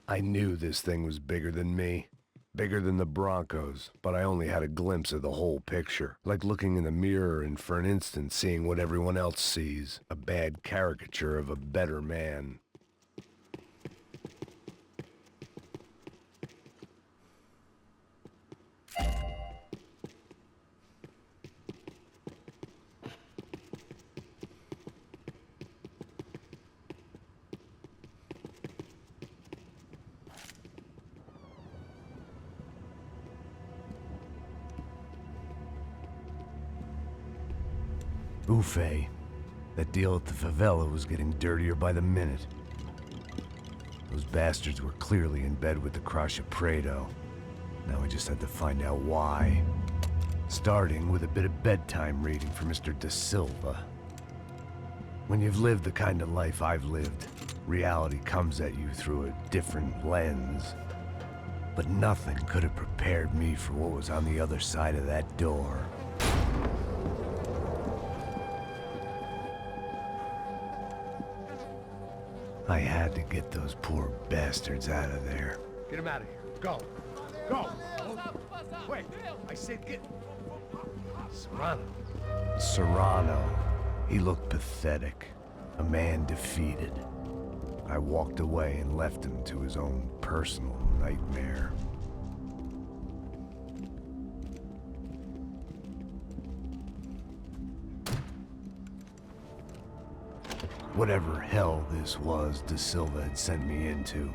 I knew this thing was bigger than me. Bigger than the Broncos, but I only had a glimpse of the whole picture. Like looking in the mirror and for an instant seeing what everyone else sees. A bad caricature of a better man. Buffet. That deal at the favela was getting dirtier by the minute. Those bastards were clearly in bed with the Crusher Prado. Now we just had to find out why. Starting with a bit of bedtime reading for Mr. Da Silva. When you've lived the kind of life I've lived, reality comes at you through a different lens. But nothing could have prepared me for what was on the other side of that door. I had to get those poor bastards out of there. Get him out of here. Go. Go. Wait. I said get... Serrano. Serrano. He looked pathetic. A man defeated. I walked away and left him to his own personal nightmare. Whatever hell this was Da Silva had sent me into,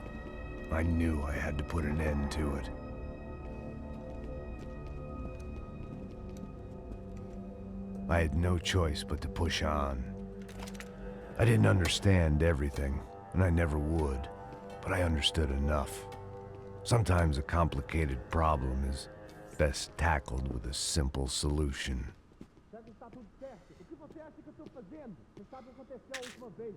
I knew I had to put an end to it. I had no choice but to push on. I didn't understand everything, and I never would, but I understood enough. Sometimes a complicated problem is best tackled with a simple solution. Está tudo certo. O que você acha que eu estou fazendo? Você sabe o que aconteceu a última vez.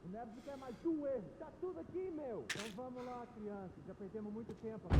O Neves não quer mais um erro. Tá tudo aqui, meu. Então vamos lá, criança. Já perdemos muito tempo aqui.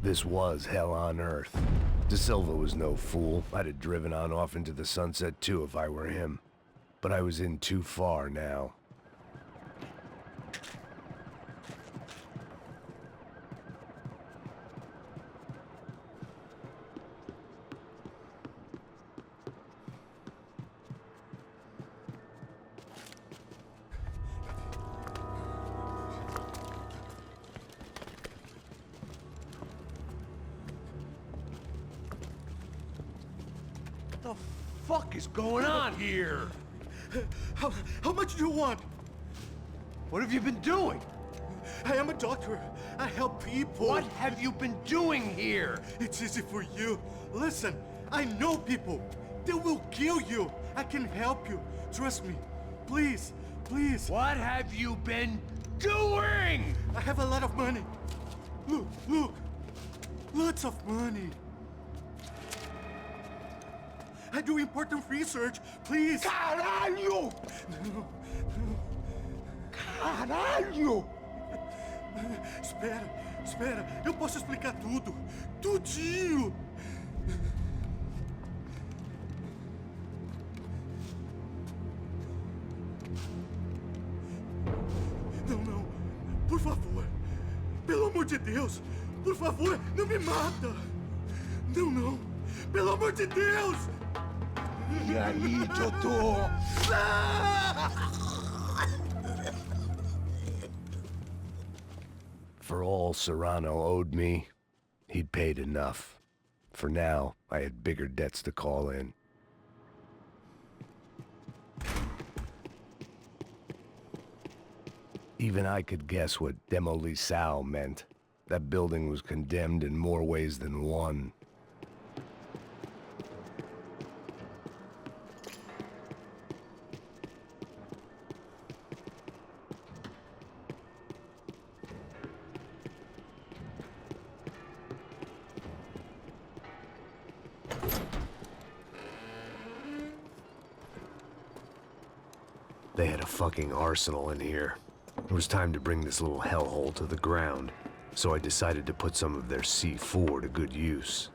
This was hell on earth. Da Silva was no fool. I'd have driven on off into the sunset too if I were him. But I was in too far now. What the fuck is going on here? How much do you want? What have you been doing? I am a doctor. I help people. What have you been doing here? It's easy for you. Listen, I know people. They will kill you. I can help you. Trust me. Please, please. What have you been doing? I have a lot of money. Look, look. Lots of money. I do important research. Please. Caralho! No, Caralho! Espera, espera. Eu posso explicar tudo. Tudinho. Não, não. Por favor. Pelo amor de Deus. Por favor, não me mata. Não, não. Pelo amor de Deus. E aí, Totô? For all Serrano owed me, he'd paid enough. For now, I had bigger debts to call in. Even I could guess what Demolisão meant. That building was condemned in more ways than one. They had a fucking arsenal in here. It was time to bring this little hellhole to the ground, so I decided to put some of their C4 to good use.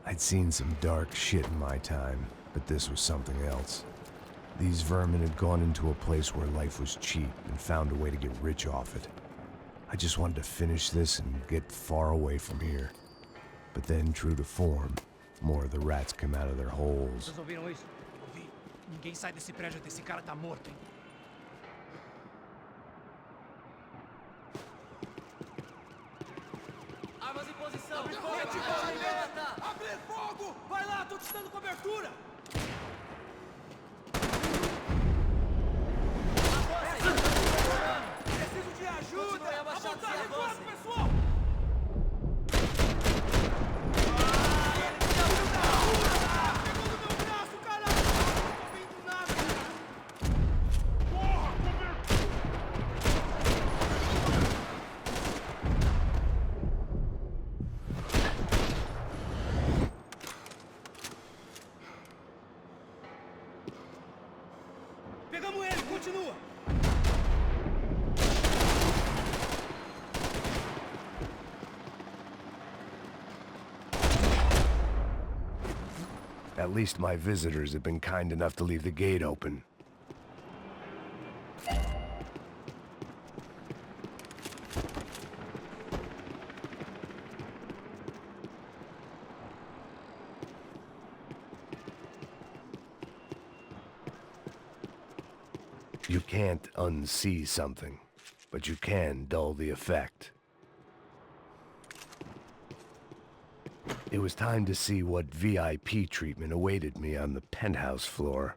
I'd seen some dark shit in my time, but this was something else. These vermin had gone into a place where life was cheap and found a way to get rich off it. I just wanted to finish this and get far away from here. But then, true to form, more of the rats come out of their holes. Vocês ouviram isso? Ouvi. Ninguém sai desse prédio até esse cara tá morto, hein? Armas em posição! Abre fogo! Abre fogo! Vai lá, tô te dando cobertura! Preciso de ajuda! Apontar reforço, pessoal! Pegamos ele, continua! At least my visitors have been kind enough to leave the gate open. You can't unsee something, but you can dull the effect. It was time to see what VIP treatment awaited me on the penthouse floor.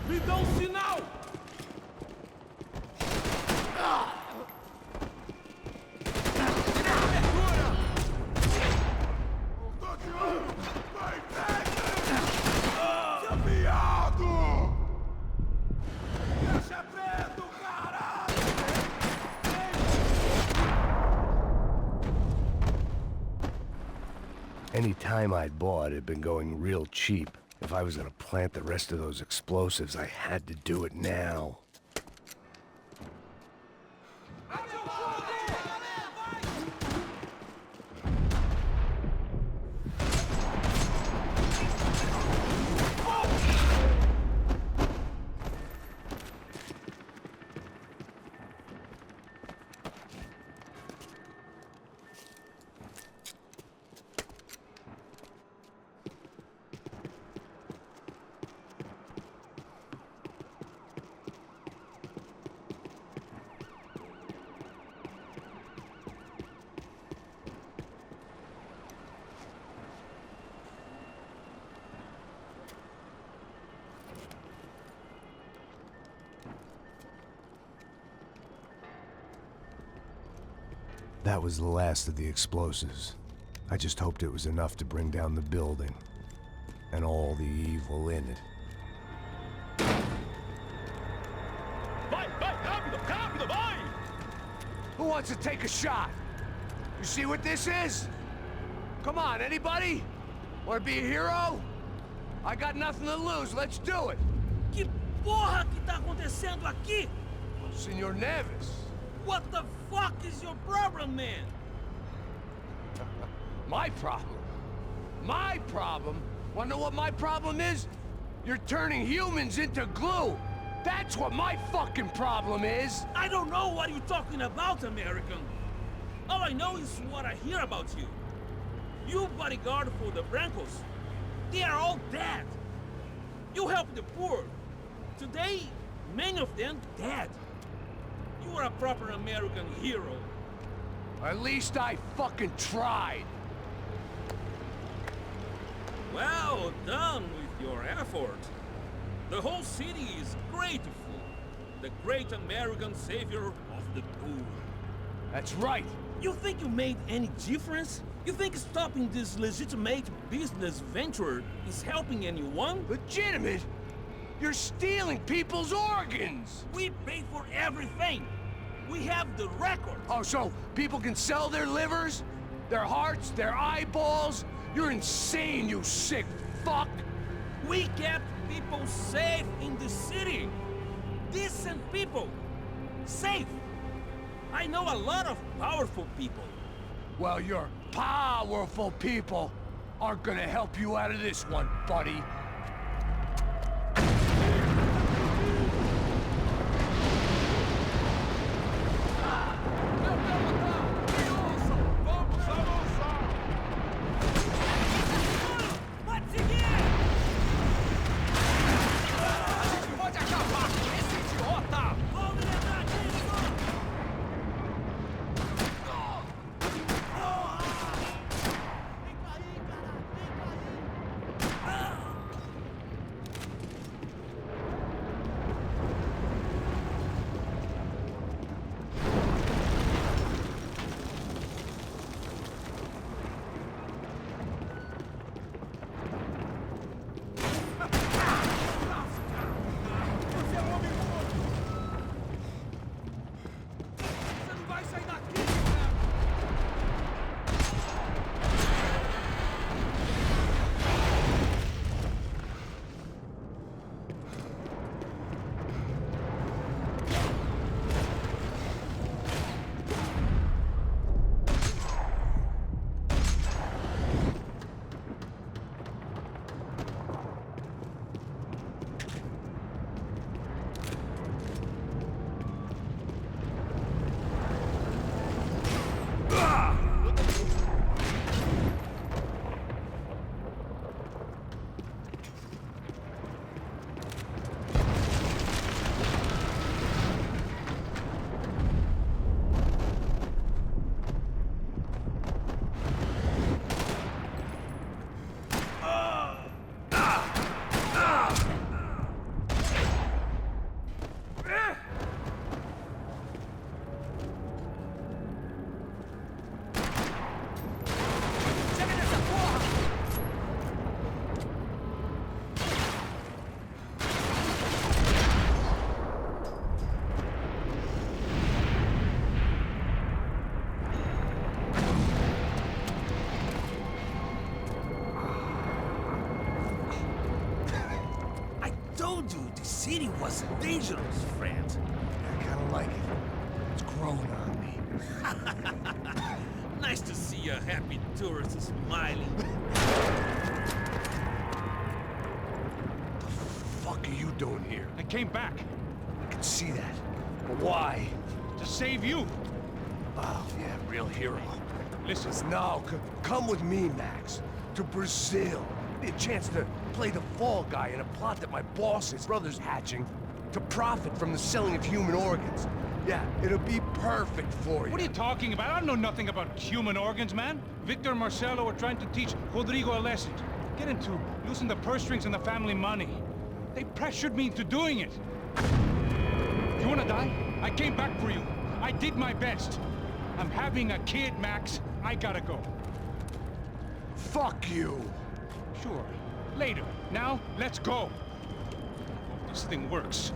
Me dá sinal! Any time I'd bought had been going real cheap. If I was gonna plant the rest of those explosives, I had to do it now. That was the last of the explosives. I just hoped it was enough to bring down the building and all the evil in it. Who wants to take a shot? You see what this is? Come on, anybody? Want to be a hero? I got nothing to lose, let's do it! Que porra que tá acontecendo aqui? Senor Neves. What the fuck is your problem, man? My problem? My problem? Wanna know what my problem is? You're turning humans into glue! That's what my fucking problem is! I don't know what you're talking about, American. All I know is what I hear about you. You bodyguard for the Brancos. They are all dead. You help the poor. Today, many of them dead. You are a proper American hero. At least I fucking tried. Well done with your effort. The whole city is grateful. The great American savior of the poor. That's right. You think you made any difference? You think stopping this legitimate business venture is helping anyone? Legitimate? You're stealing people's organs! We pay for everything! We have the record! Oh, so people can sell their livers? Their hearts? Their eyeballs? You're insane, you sick fuck! We kept people safe in the city! Decent people! Safe! I know a lot of powerful people. Well, your powerful people aren't gonna help you out of this one, buddy. told you the city was dangerous, friend. I kind of like it. It's growing on me. Nice to see a happy tourist smiling. What the fuck are you doing here? I came back I can see that. But why? to save you. Oh, yeah, real hero. Listen, Now, come with me, Max. To Brazil. Be a chance to play the fall guy in a plot that my boss's brother's hatching to profit from the selling of human organs. Yeah, it'll be perfect for you. what are you talking about? I know nothing about human organs, man. Victor and Marcelo were trying to teach Rodrigo a lesson. Get into losing the purse strings and the family money. They pressured me into doing it. You wanna die? I came back for you. I did my best. I'm having a kid, Max. I gotta go. Fuck you! Sure. Later. Now, let's go. Hope this thing works.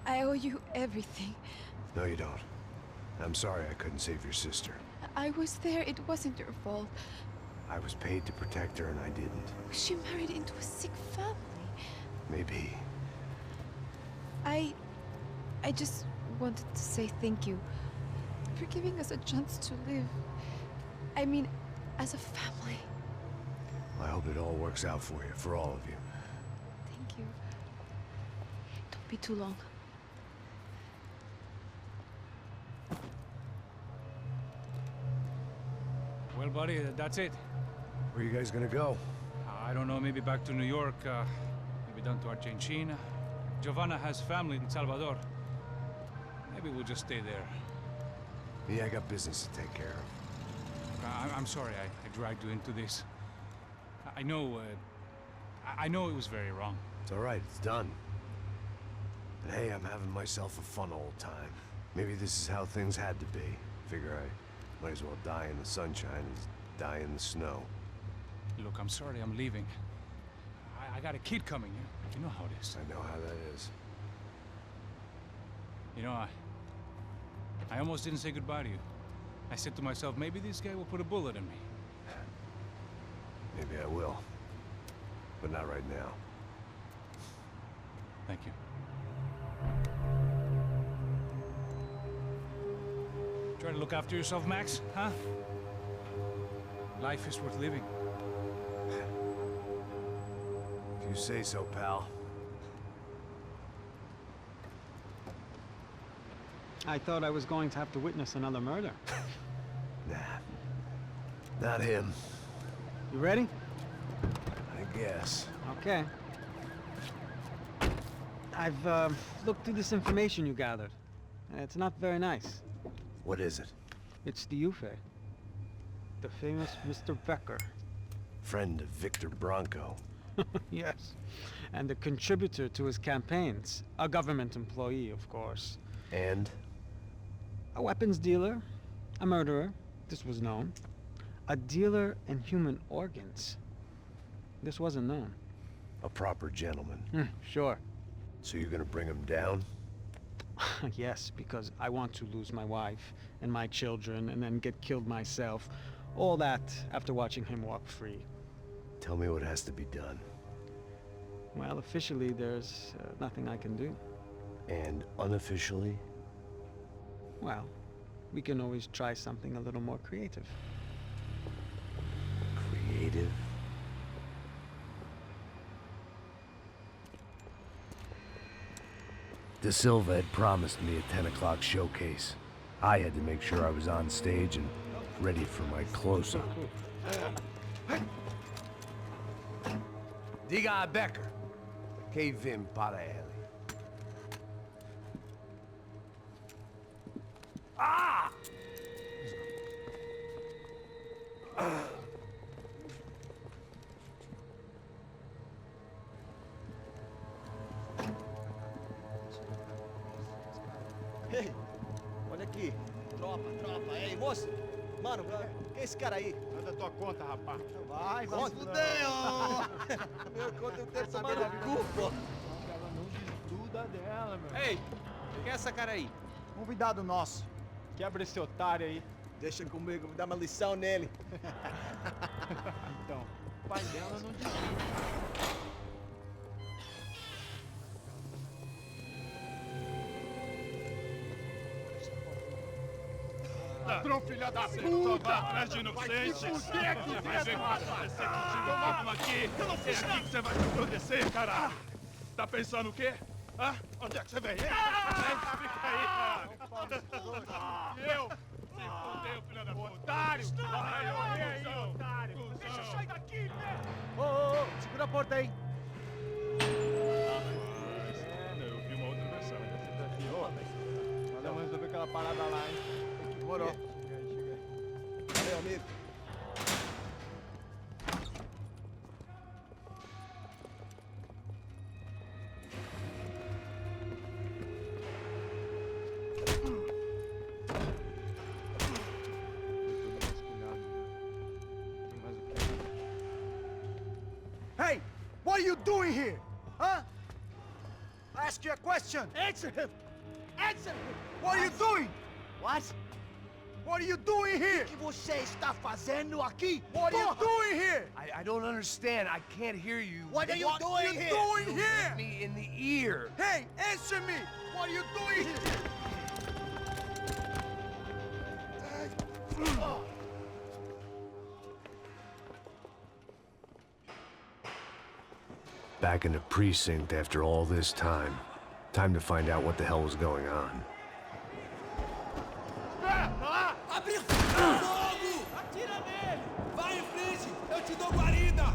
I owe you everything. No, you don't. I'm sorry I couldn't save your sister. I was there. It wasn't your fault. I was paid to protect her and I didn't. She married into a sick family. Maybe. I just wanted to say thank you for giving us a chance to live. I mean, as a family. I hope it all works out for you, for all of you. Thank you. Don't be too long. Well, buddy, that's it. Where are you guys gonna go? I don't know, maybe back to New York, maybe down to Argentina. Giovanna has family in Salvador. Maybe we'll just stay there. Yeah, I got business to take care of. I'm sorry I dragged you into this. I know, I know it was very wrong. It's all right, it's done. But hey, I'm having myself a fun old time. Maybe this is how things had to be. Figure I might as well die in the sunshine as die in the snow. Look, I'm sorry I'm leaving. I got a kid coming. You know how it is. I know how that is. You know, I almost didn't say goodbye to you. I said to myself, maybe this guy will put a bullet in me. Maybe I will. But not right now. Thank you. Try to look after yourself, Max, huh? Life is worth living. If you say so, pal. I thought I was going to have to witness another murder. Nah. Not him. You ready? I guess. Okay. I've looked through this information you gathered. And it's not very nice. What is it? It's the Ufe. The famous Mr. Becker. Friend of Victor Bronco. Yes. And a contributor to his campaigns. A government employee, of course. And? A weapons dealer. A murderer. This was known. A dealer in human organs. This wasn't known. A proper gentleman. Sure. So you're gonna bring him down? Yes, because I want to lose my wife and my children and then get killed myself. All that after watching him walk free. Tell me what has to be done. Well, officially, there's nothing I can do. And unofficially? Well, we can always try something a little more creative. Creative? De Silva had promised me a 10 o'clock showcase. I had to make sure I was on stage and ready for my close-up. Diga a Becker. Que vim para ele. Ah! Ei, olha aqui. Tropa, tropa. Ei, moço. Mano, quem é esse cara aí? Manda tua conta, rapaz. Vai fuder, ó! Meu conta eu quero tomar no cu, pô. Ela não desgruda dela, meu. Ei, quem é essa cara aí? Convidado nosso. Quebra esse otário aí. Deixa comigo, me dá uma lição nele. Então, o pai dela não desgruda. Ladrão, filha da puta! Vai atrás de inocentes! Vai se fuder aqui dentro! Vai ver como vai ser contigo mesmo aqui! Eu não fiz nada! É aqui que você vai se proteger, caralho! Tá pensando o quê? Hã? Onde é que você vem? Fica aí, cara! Eu? Se fudeu, filha da puta! Otário! Vai aí, otário! Deixa eu sair daqui, né? Ô, segura a porta aí. Eu vi uma outra versão. Vamos resolver aquela parada lá, hein? Demorou. Chega aí. Valeu, amigo. Hey! What are you doing here? Huh? I ask you a question. Answer him! Answer him! What are you doing? What? What are you doing here? O que você está fazendo aqui? What are you doing here? I don't understand. I can't hear you. What are you doing here? Doing here? Hit me in the ear. Hey, answer me! What are you doing here? Back in the precinct after all this time. Time to find out what the hell was going on. Abre fogo! Atira nele! Vai em frente! Eu te dou guarida!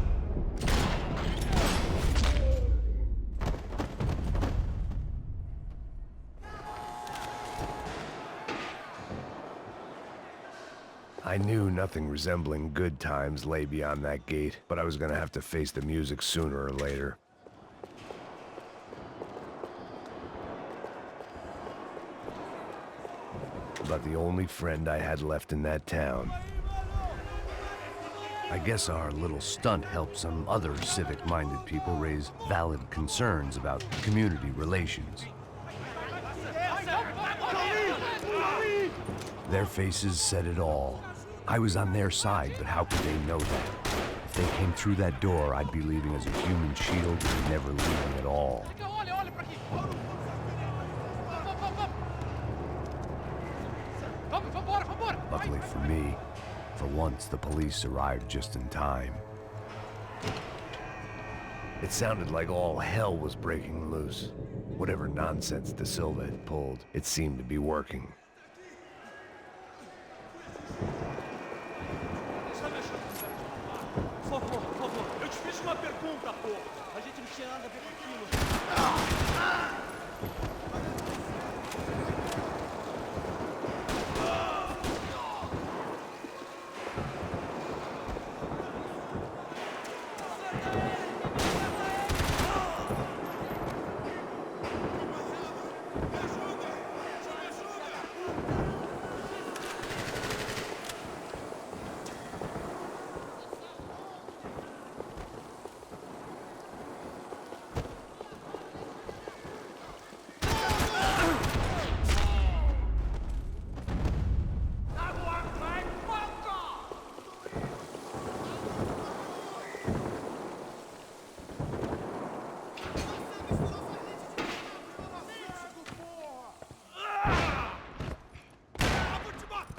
I knew nothing resembling good times lay beyond that gate, but I was gonna have to face the music sooner or later. About the only friend I had left in that town. I guess our little stunt helped some other civic-minded people raise valid concerns about community relations. Their faces said it all. I was on their side, but how could they know that? If they came through that door, I'd be leaving as a human shield and never leaving at all. Luckily for me, for once the police arrived just in time. It sounded like all hell was breaking loose. Whatever nonsense De Silva had pulled, it seemed to be working. Por favor. Eu te fiz uma pergunta, pô. A gente não tinha nada a ver com aquilo.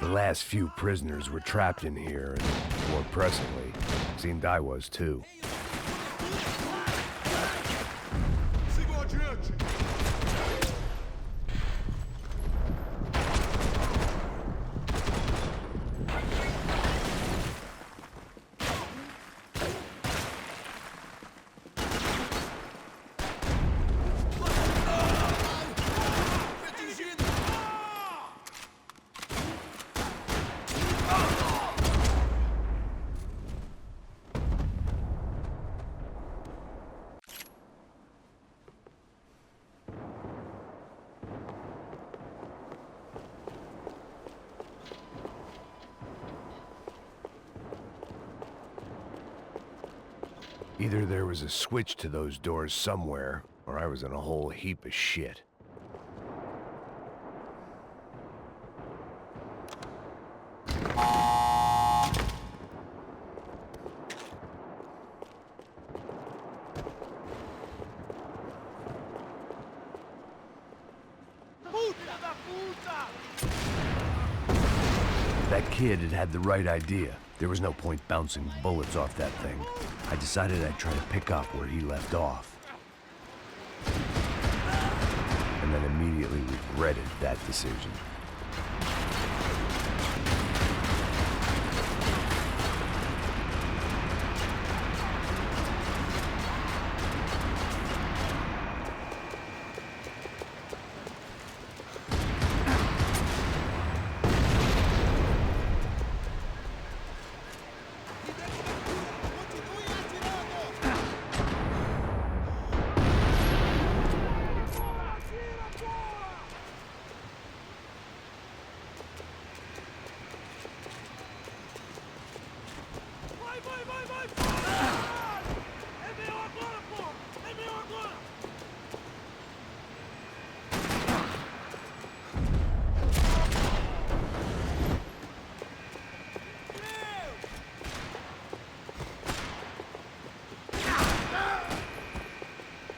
The last few prisoners were trapped in here, and more pressingly, seemed I was too. Sigam adiante! Either there was a switch to those doors somewhere, or I was in a whole heap of shit. That kid had the right idea. There was no point bouncing bullets off that thing. I decided I'd try to pick up where he left off. And then immediately regretted that decision.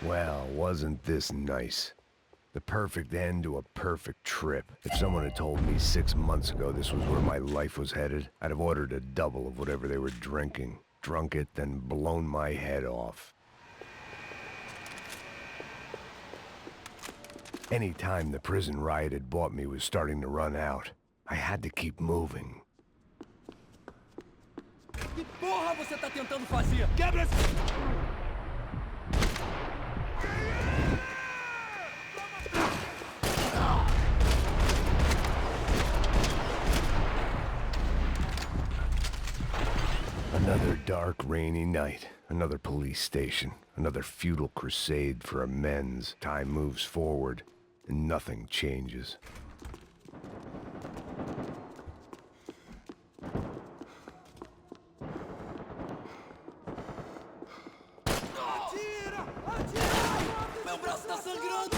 Well, wasn't this nice? The perfect end to a perfect trip. If someone had told me 6 months ago this was where my life was headed, I'd have ordered a double of whatever they were drinking, drunk it, then blown my head off. Any time the prison riot had bought me was starting to run out. I had to keep moving. Que porra você tá tentando fazer? Quebra esse... Another dark, rainy night. Another police station. Another futile crusade for amends. Time moves forward, and nothing changes. Atira! Atira! Meu braço tá sangrando!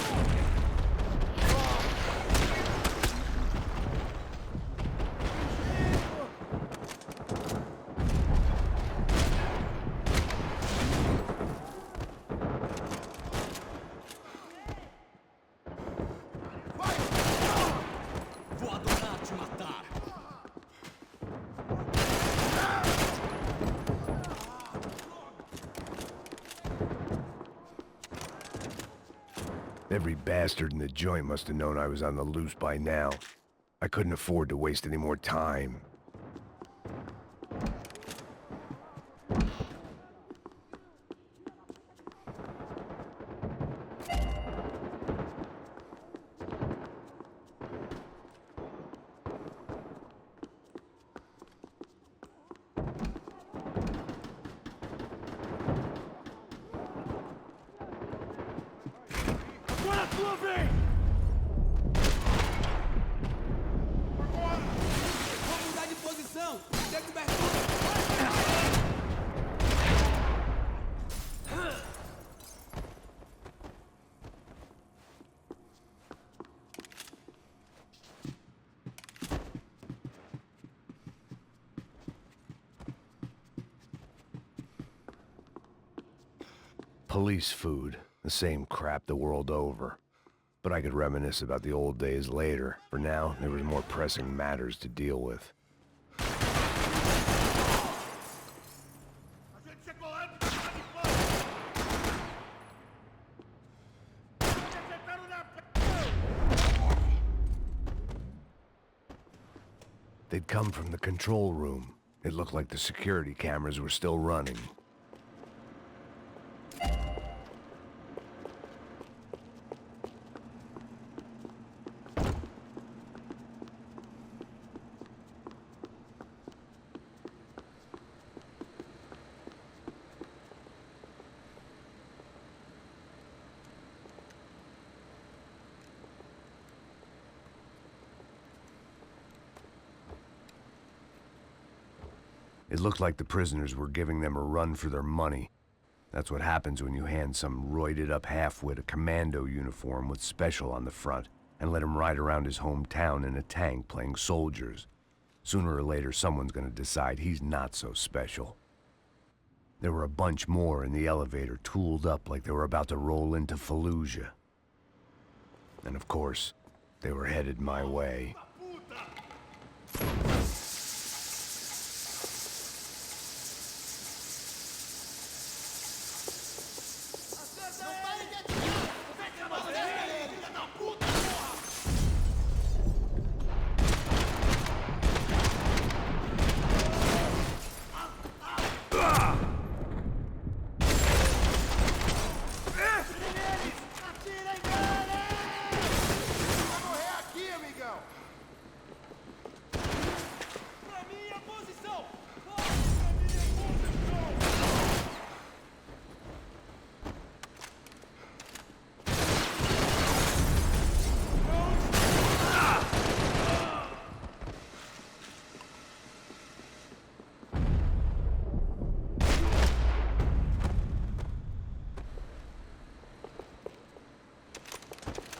Vou adorar te matar! Every bastard in the joint must have known I was on the loose by now. I couldn't afford to waste any more time. Agora a tua vez! Vou mudar de posição! Tem cobertura! Police food. The same crap the world over. But I could reminisce about the old days later. For now, there was more pressing matters to deal with. They'd come from the control room. It looked like the security cameras were still running. It looked like the prisoners were giving them a run for their money. That's what happens when you hand some roided-up halfwit a commando uniform with special on the front and let him ride around his hometown in a tank playing soldiers. Sooner or later, someone's gonna decide he's not so special. There were a bunch more in the elevator, tooled up like they were about to roll into Fallujah. And of course, they were headed my way.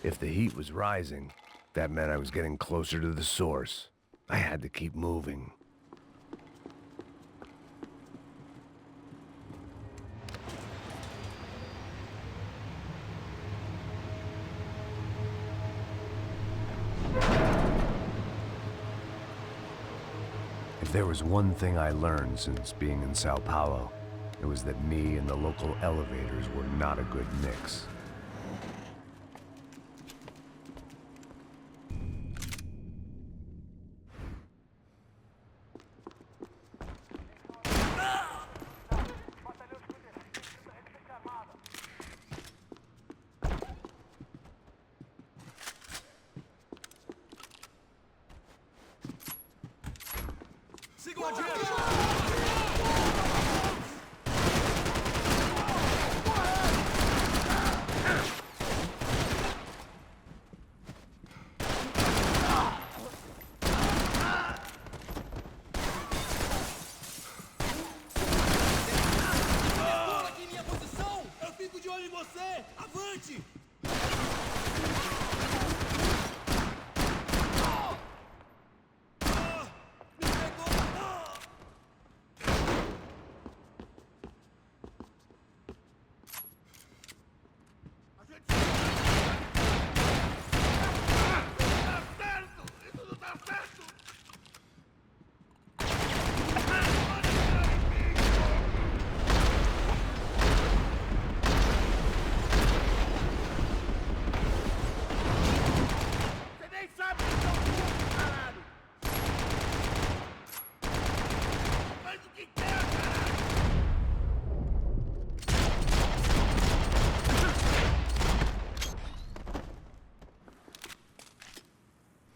If the heat was rising, that meant I was getting closer to the source. I had to keep moving. If there was one thing I learned since being in Sao Paulo, it was that me and the local elevators were not a good mix.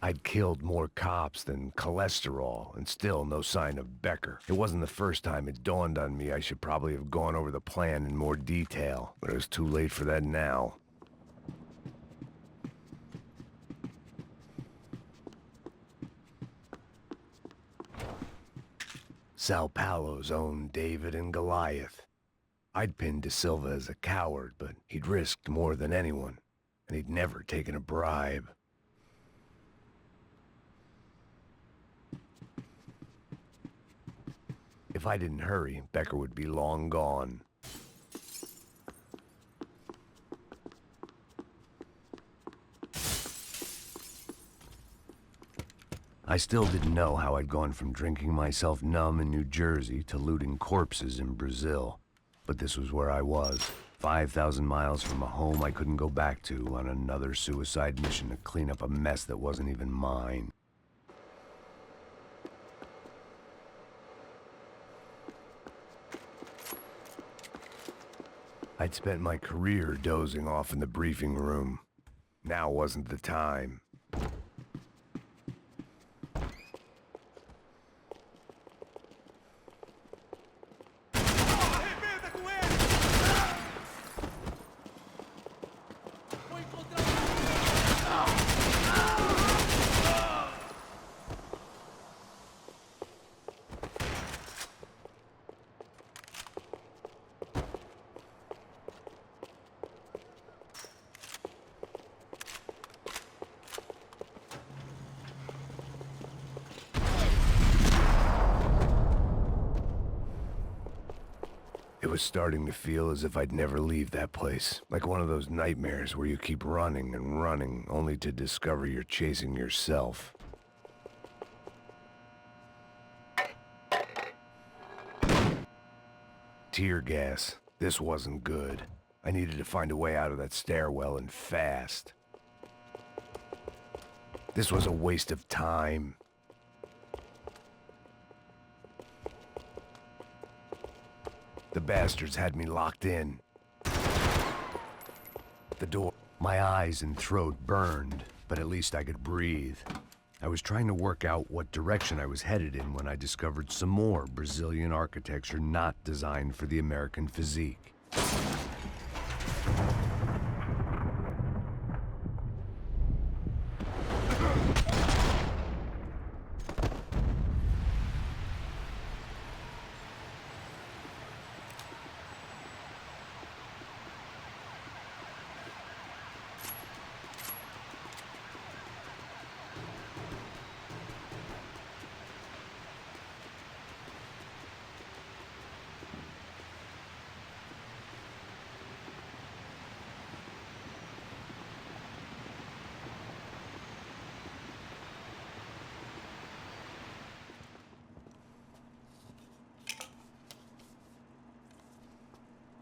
I'd killed more cops than cholesterol, and still no sign of Becker. It wasn't the first time it dawned on me I should probably have gone over the plan in more detail, but it was too late for that now. Sao Paulo's own David and Goliath. I'd pinned De Silva as a coward, but he'd risked more than anyone, and he'd never taken a bribe. If I didn't hurry, Becker would be long gone. I still didn't know how I'd gone from drinking myself numb in New Jersey to looting corpses in Brazil. But this was where I was, 5,000 miles from a home I couldn't go back to, on another suicide mission to clean up a mess that wasn't even mine. I'd spent my career dozing off in the briefing room. Now wasn't the time. was starting to feel as if I'd never leave that place. Like one of those nightmares where you keep running and running, only to discover you're chasing yourself. Tear gas. This wasn't good. I needed to find a way out of that stairwell, and fast. This was a waste of time. The bastards had me locked in. The door. My eyes and throat burned, but at least I could breathe. I was trying to work out what direction I was headed in when I discovered some more Brazilian architecture not designed for the American physique.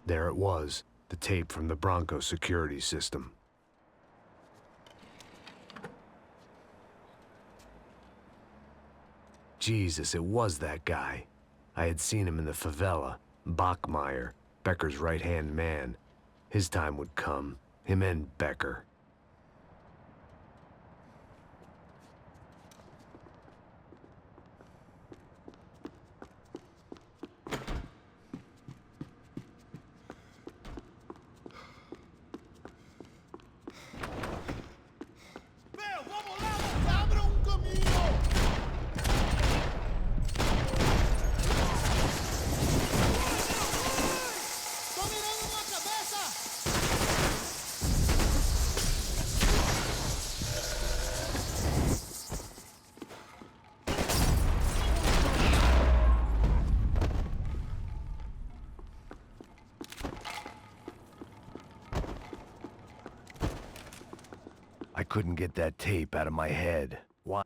There it was, the tape from the Bronco security system. Jesus, it was that guy. I had seen him in the favela. Bachmeyer, Becker's right-hand man. His time would come. Him and Becker. I couldn't get that tape out of my head. Why?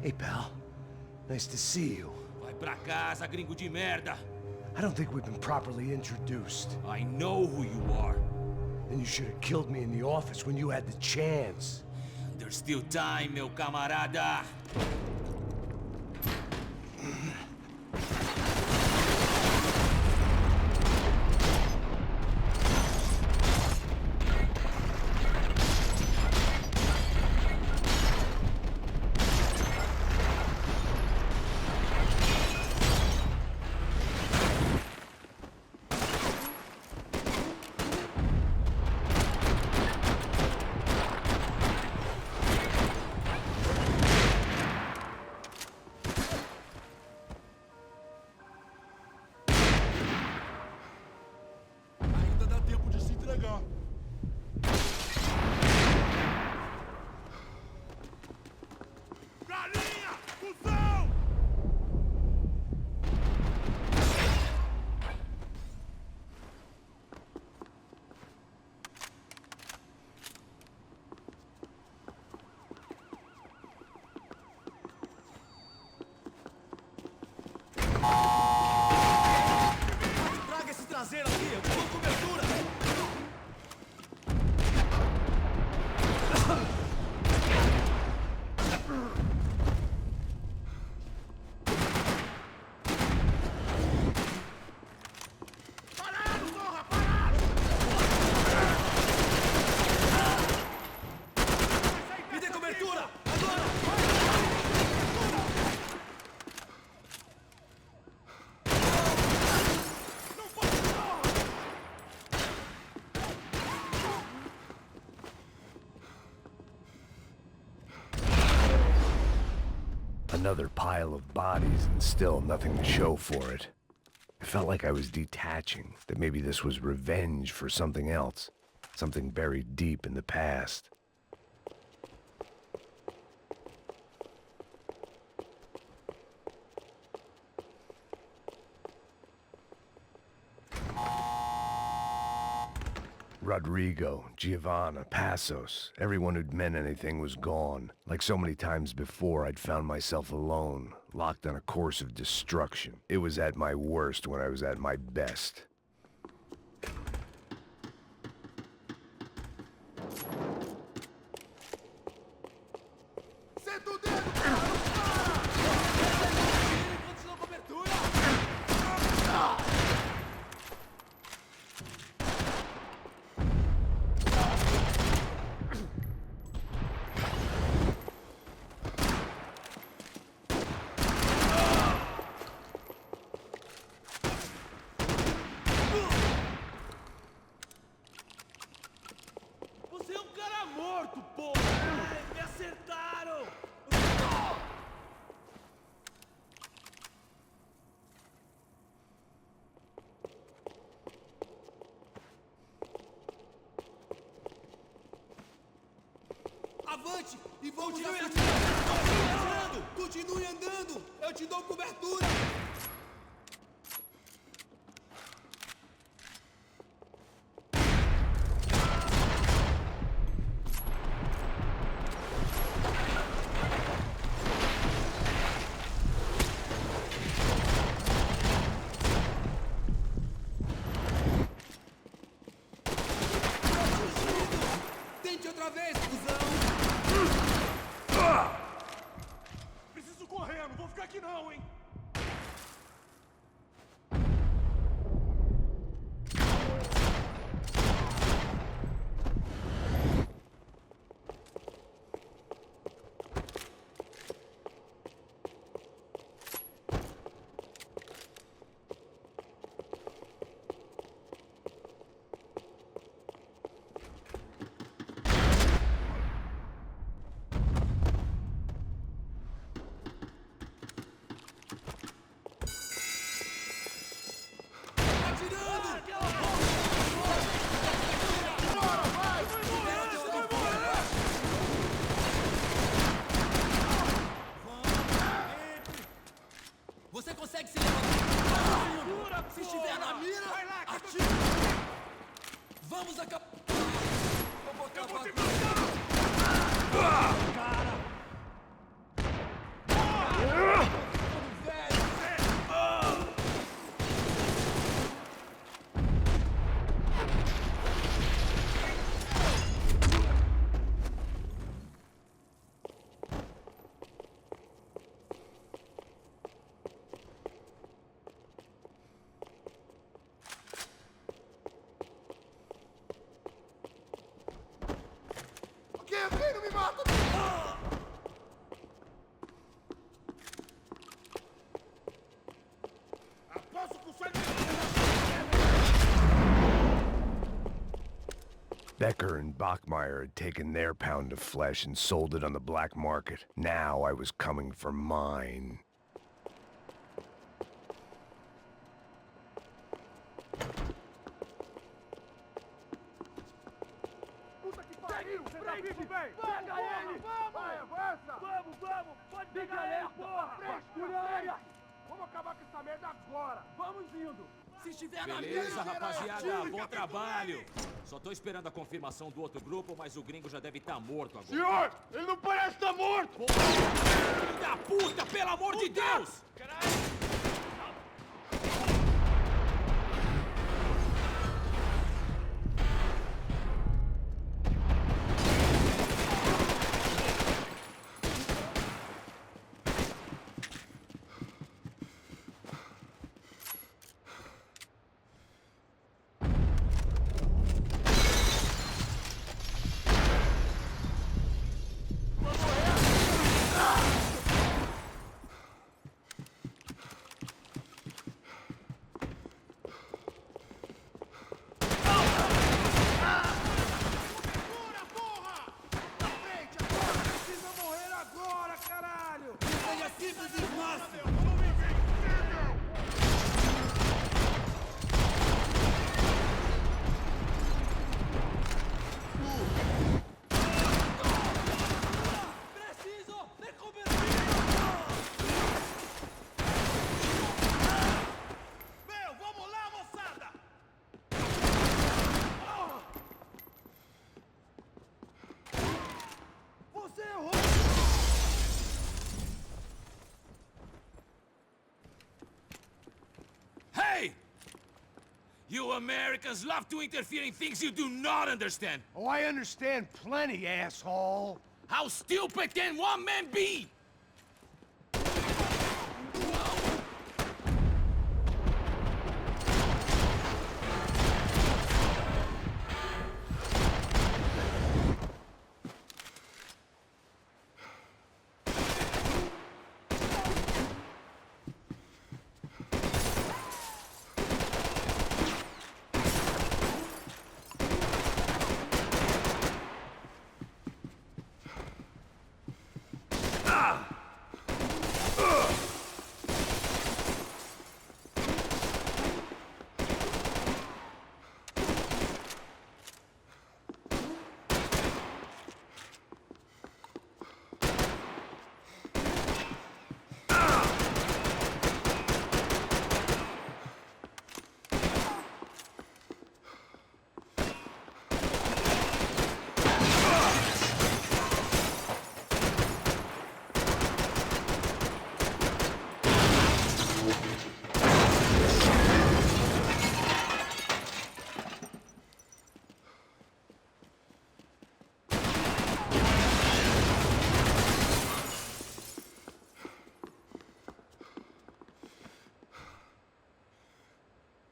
Hey, pal. Nice to see you. Vai pra casa, gringo de merda. I don't think we've been properly introduced. I know who you are. Then you should have killed me in the office when you had the chance. There's still time, meu camarada. Traga esse traseiro aqui, eu tô com cobertura. Parado, porra, parado! Me dê cobertura! Agora! Another pile of bodies and still nothing to show for it. I felt like I was detaching, that maybe this was revenge for something else, something buried deep in the past. Rodrigo, Giovanna, Passos, everyone who'd meant anything was gone. Like so many times before, I'd found myself alone, locked on a course of destruction. It was at my worst when I was at my best. Você é um cara morto, pô! Me acertaram! Avante e volte na frente! Continue andando! Eu te dou cobertura! Tente outra vez, cuzão! Preciso correr, não vou ficar aqui não, hein? Você consegue se levantar? Se estiver na mira, atira! Vamos acabar! Eu vou acabar com cara! Ok, não me mata! Aposto com sangue! Becker and Bachmeyer had taken their pound of flesh and sold it on the black market. Now I was coming for mine. Puta que pariu! Pega ele! Vai, avança! Vamos! Pode pegar ele, porra! Frente! Vamos acabar com essa merda agora! Vamos indo! Se estiver na Beleza, mira, rapaziada, bom trabalho. Só tô esperando a confirmação do outro grupo, mas o gringo já deve estar morto agora. Senhor! Ele não parece estar morto! filho da puta, pelo amor de Deus! You Americans love to interfere in things you do not understand. Oh, I understand plenty, asshole. How stupid can one man be?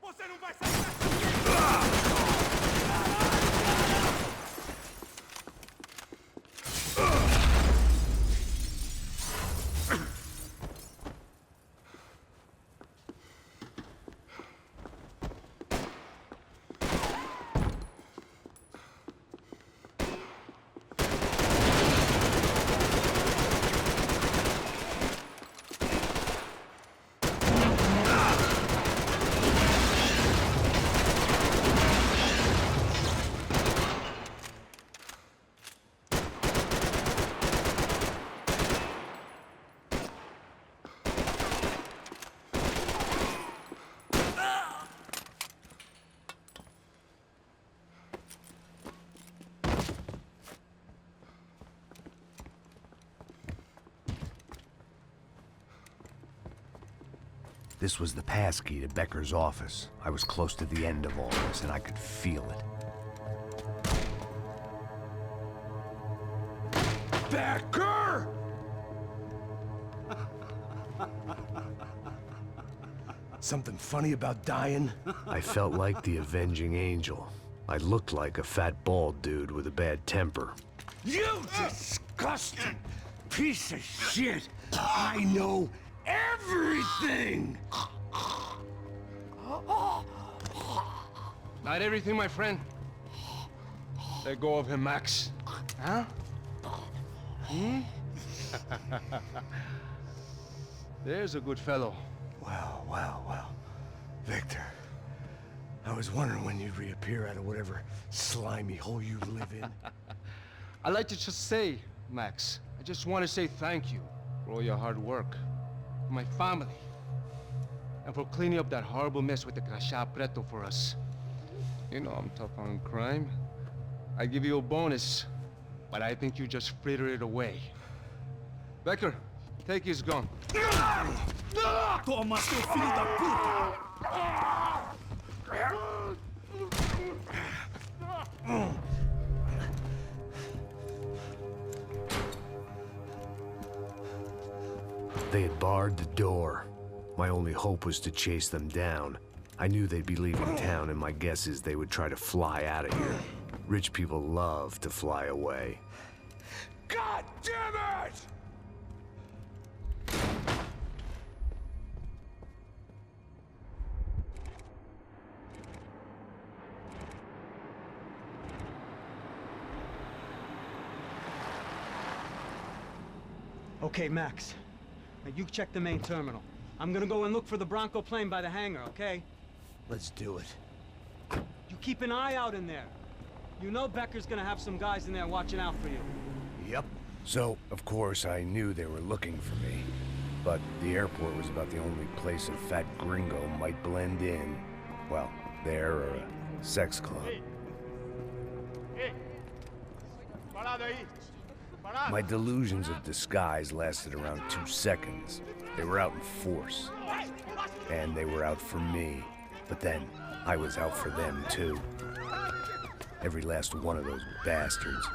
Você não vai sair daqui! This was the passkey to Becker's office. I was close to the end of all this, and I could feel it. Becker! Something funny about dying? I felt like the avenging angel. I looked like a fat bald dude with a bad temper. You disgusting piece of shit! I know everything! Not everything, my friend. Let go of him, Max. Huh? Hmm? There's a good fellow. Well, well, well. Victor, I was wondering when you'd reappear out of whatever slimy hole you live in. I'd like to just say, Max, I just want to say thank you for all your hard work, for my family, and for cleaning up that horrible mess with the Crachá Preto for us. You know I'm tough on crime. I give you a bonus, but I think you just frittered it away. Becker, take his gun. Toma, seu filho da puta! They had barred the door. My only hope was to chase them down. I knew they'd be leaving town, and my guess is they would try to fly out of here. Rich people love to fly away. God damn it! Okay, Max. Now you check the main terminal. I'm gonna go and look for the Bronco plane by the hangar, okay? Let's do it. You keep an eye out in there. You know Becker's gonna have some guys in there watching out for you. Yep. So, of course, I knew they were looking for me. But the airport was about the only place a fat gringo might blend in. Well, there or a sex club. My delusions of disguise lasted around 2 seconds. They were out in force. And they were out for me. But then, I was out for them, too. Every last one of those bastards.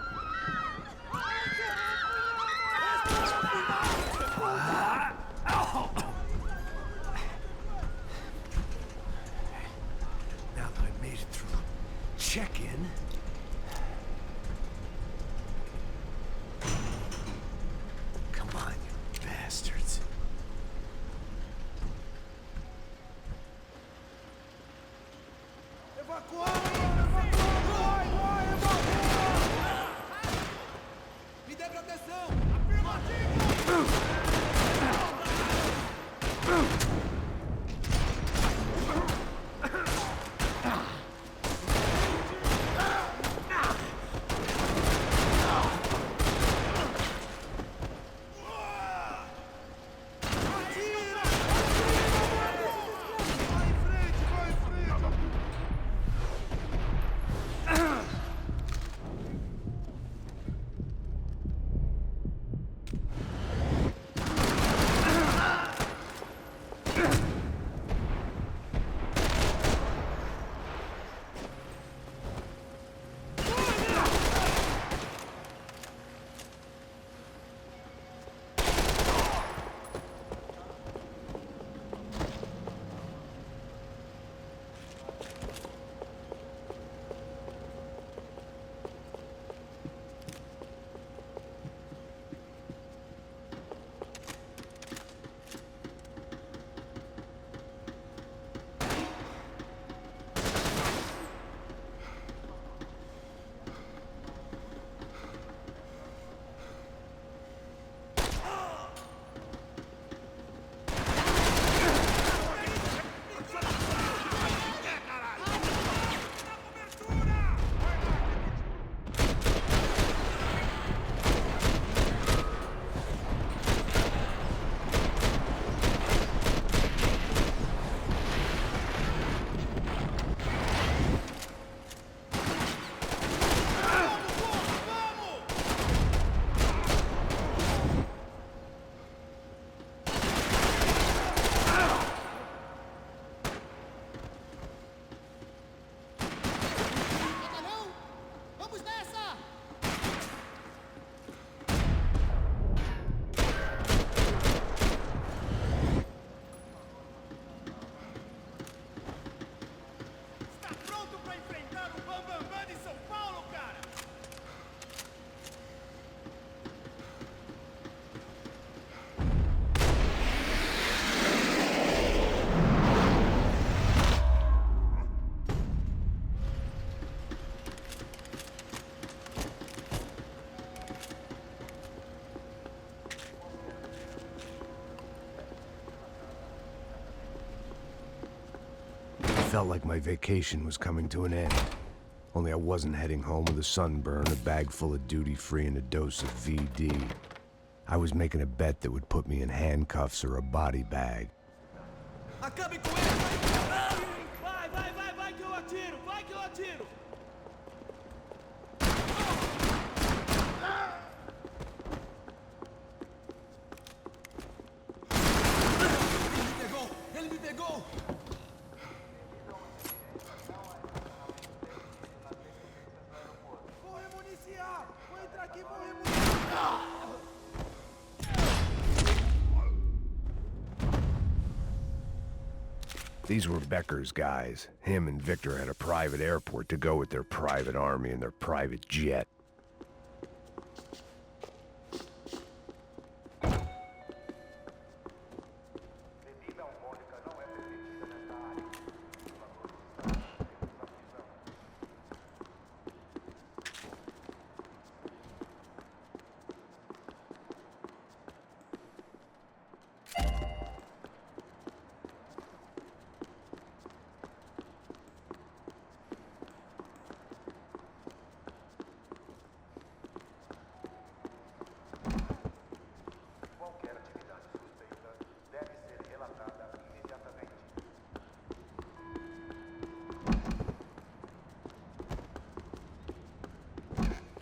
Now that I made it through check-in... Come on, you bastards. Me dê proteção! Felt like my vacation was coming to an end. Only I wasn't heading home with a sunburn, a bag full of duty-free, and a dose of VD. I was making a bet that would put me in handcuffs or a body bag. Acabe com ele! Vai que eu atiro! Vai que eu atiro! Ele me pegou! Vou remuniciar! Vou entrar aqui e vou remuniciar! These were Becker's guys. Him and Victor had a private airport to go with their private army and their private jet.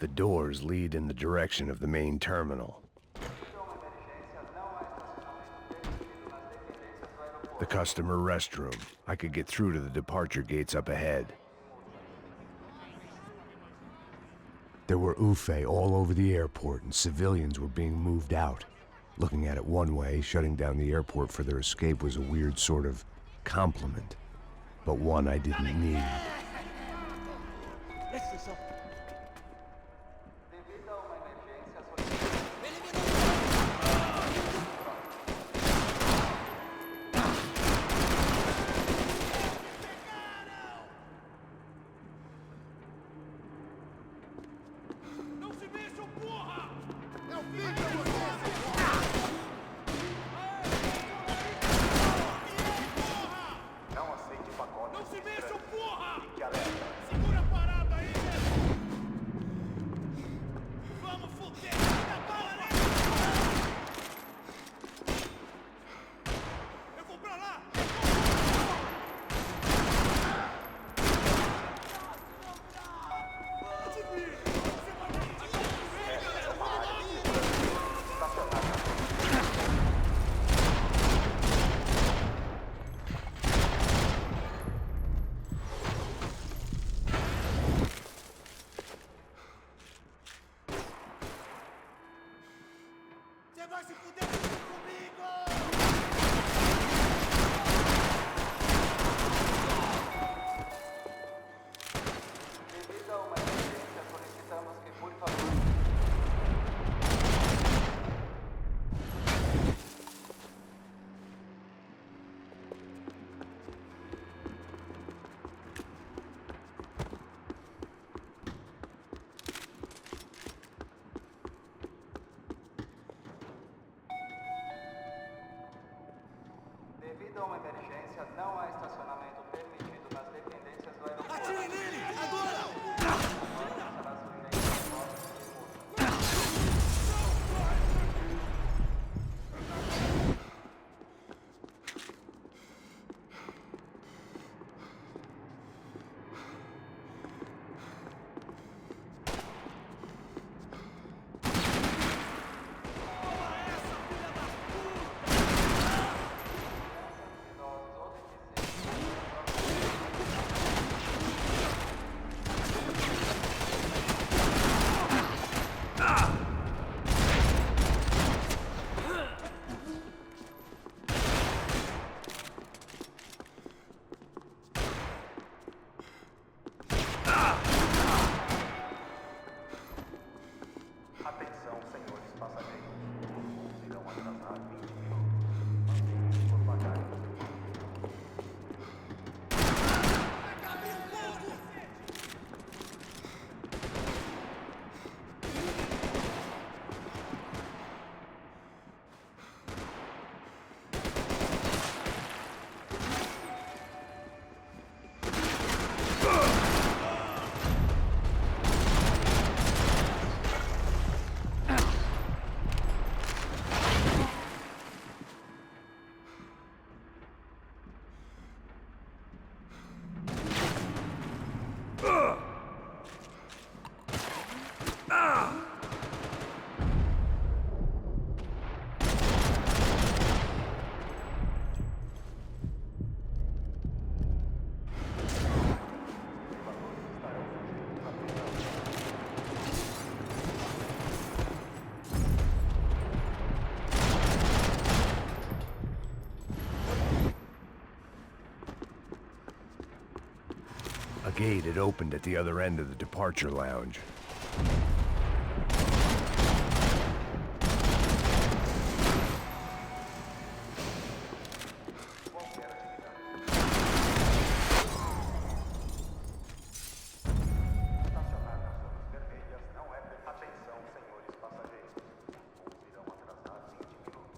The doors lead in the direction of the main terminal. The customer restroom. I could get through to the departure gates up ahead. There were UFE all over the airport, and civilians were being moved out. Looking at it one way, shutting down the airport for their escape was a weird sort of compliment, but one I didn't need. Devido a uma emergência, não há estacionamento permitido nas dependências do aeroporto. Atire nele! Agora! Atenção, senhores passageiros. Irão atrasar 20 minutos. Mantenham-se por bagagem. A gate had opened at the other end of the departure lounge. Estacionar nas zonas vermelhas não é permitido. Atenção, senhores passageiros. Voos irão atrasar 20 minutos.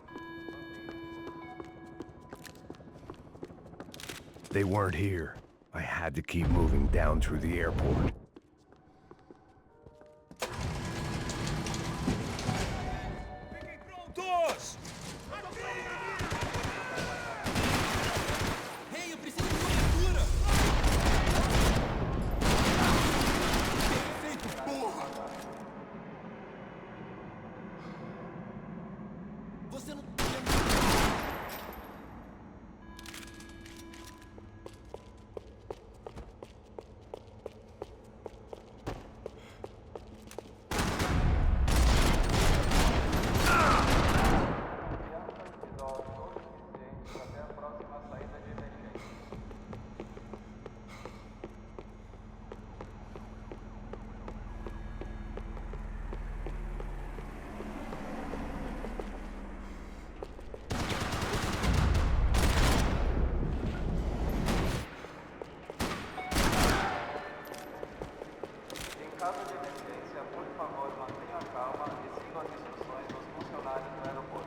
They weren't here. I had to keep moving down through the airport. Fiquem prontos! Ei, eu preciso de cobertura! Perfeito, porra! Você não... Polícia, por favor, mantenha a calma e siga as instruções dos funcionários do aeroporto.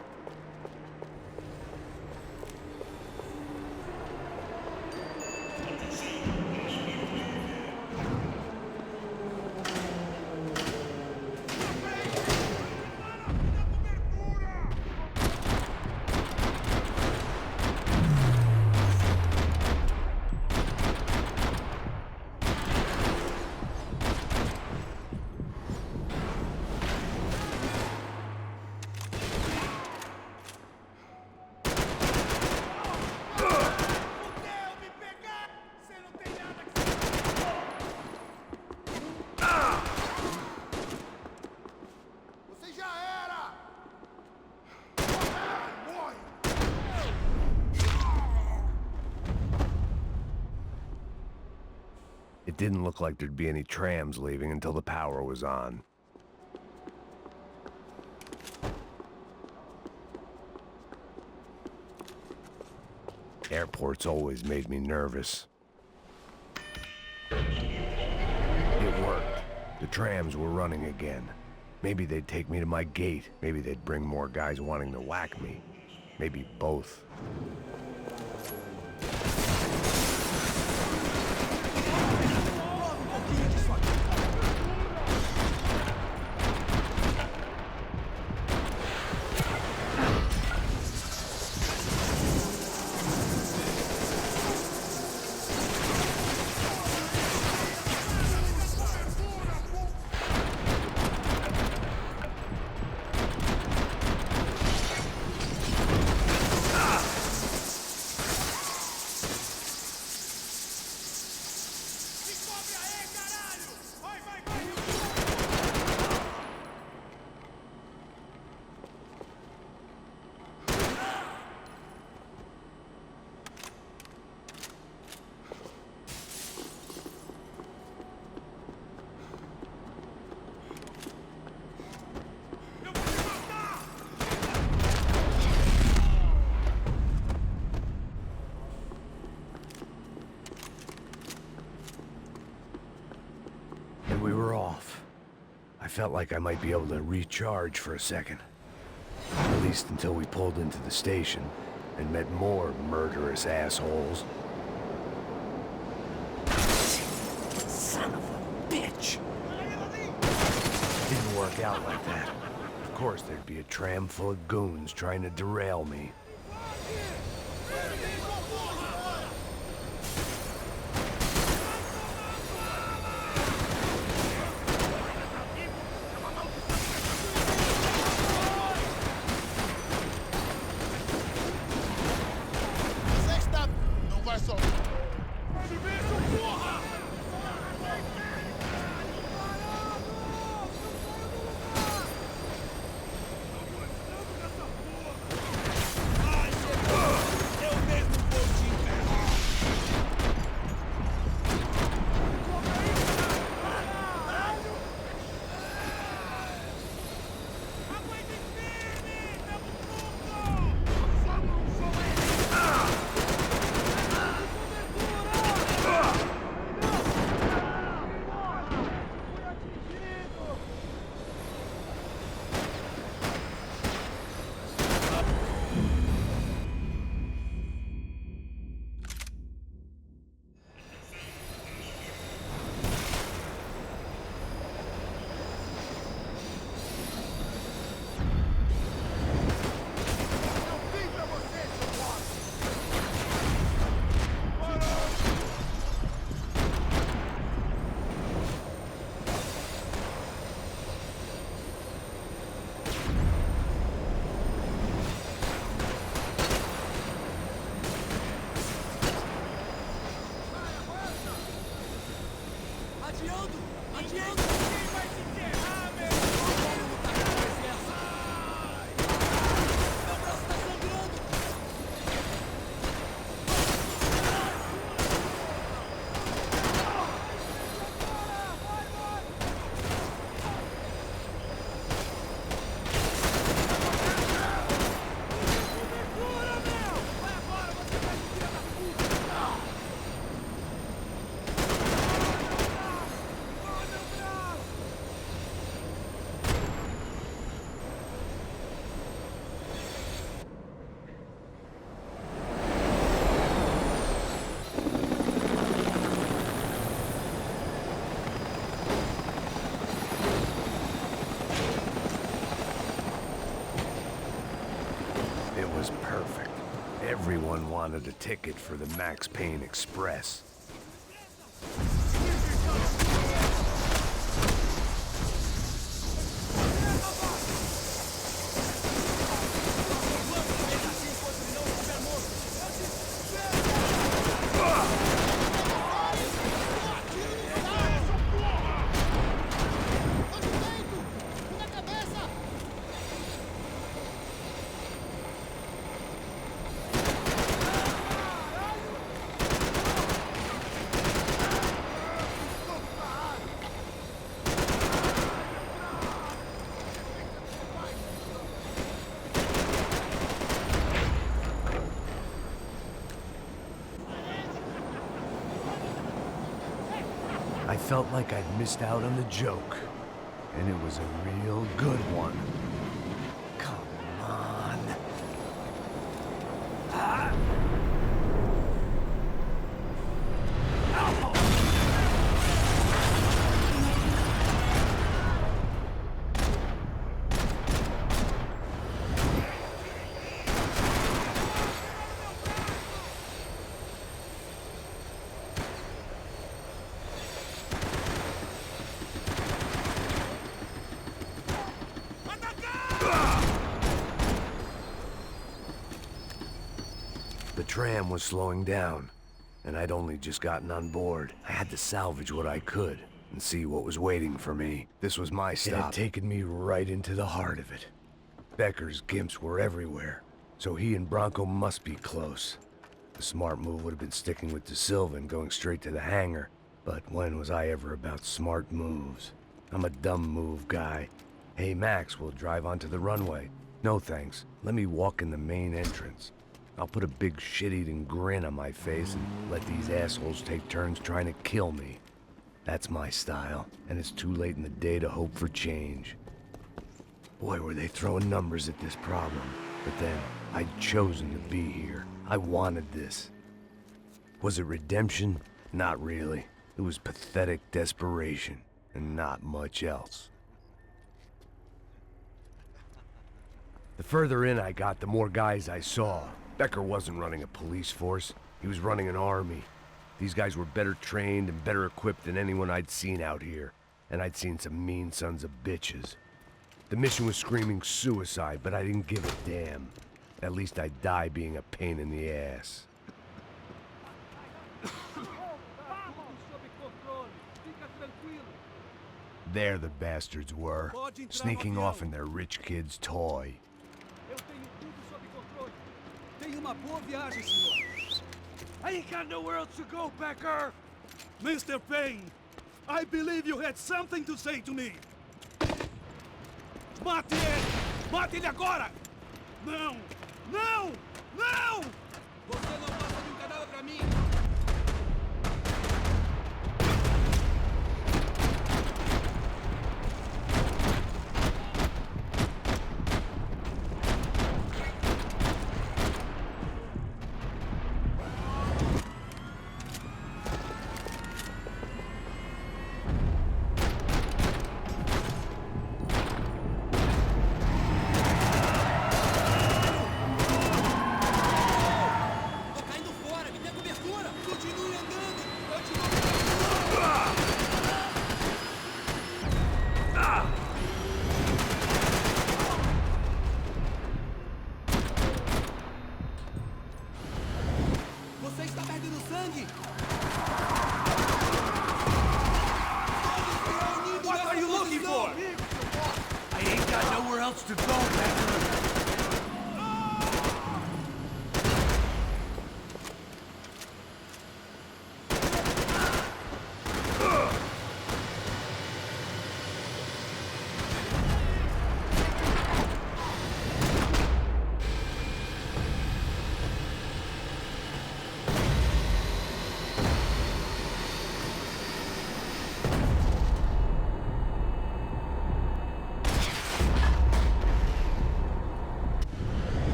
Você já era! Morre! It didn't look like there'd be any trams leaving until the power was on. Airports always made me nervous. It worked. The trams were running again. Maybe they'd take me to my gate. Maybe they'd bring more guys wanting to whack me. Maybe both. And we were off. I felt like I might be able to recharge for a second. At least until we pulled into the station and met more murderous assholes. Son of a bitch! Didn't work out like that. Of course there'd be a tram full of goons trying to derail me. was perfect. Everyone wanted a ticket for the Max Payne Express. I felt like I'd missed out on the joke, and it was a real good one. Come on. Ah! The tram was slowing down, and I'd only just gotten on board. I had to salvage what I could and see what was waiting for me. This was my stop. It had taken me right into the heart of it. Becker's gimps were everywhere, so he and Bronco must be close. The smart move would have been sticking with De Silva and going straight to the hangar, but when was I ever about smart moves? I'm a dumb move guy. Hey Max, we'll drive onto the runway. No thanks, let me walk in the main entrance. I'll put a big shit-eating grin on my face and let these assholes take turns trying to kill me. That's my style, and it's too late in the day to hope for change. Boy, were they throwing numbers at this problem. But then, I'd chosen to be here. I wanted this. Was it redemption? Not really. It was pathetic desperation, and not much else. The further in I got, the more guys I saw. Becker wasn't running a police force. He was running an army. These guys were better trained and better equipped than anyone I'd seen out here. And I'd seen some mean sons of bitches. The mission was screaming suicide, but I didn't give a damn. At least I'd die being a pain in the ass. There the bastards were, sneaking off in their rich kid's toy. I ain't got nowhere else to go, Becker! Mr. Payne, I believe you had something to say to me. Mate ele! Mate ele agora! Não! Não! Não! Você não passa de cadáver pra mim! What are you looking for? I ain't got nowhere else to go, Becker.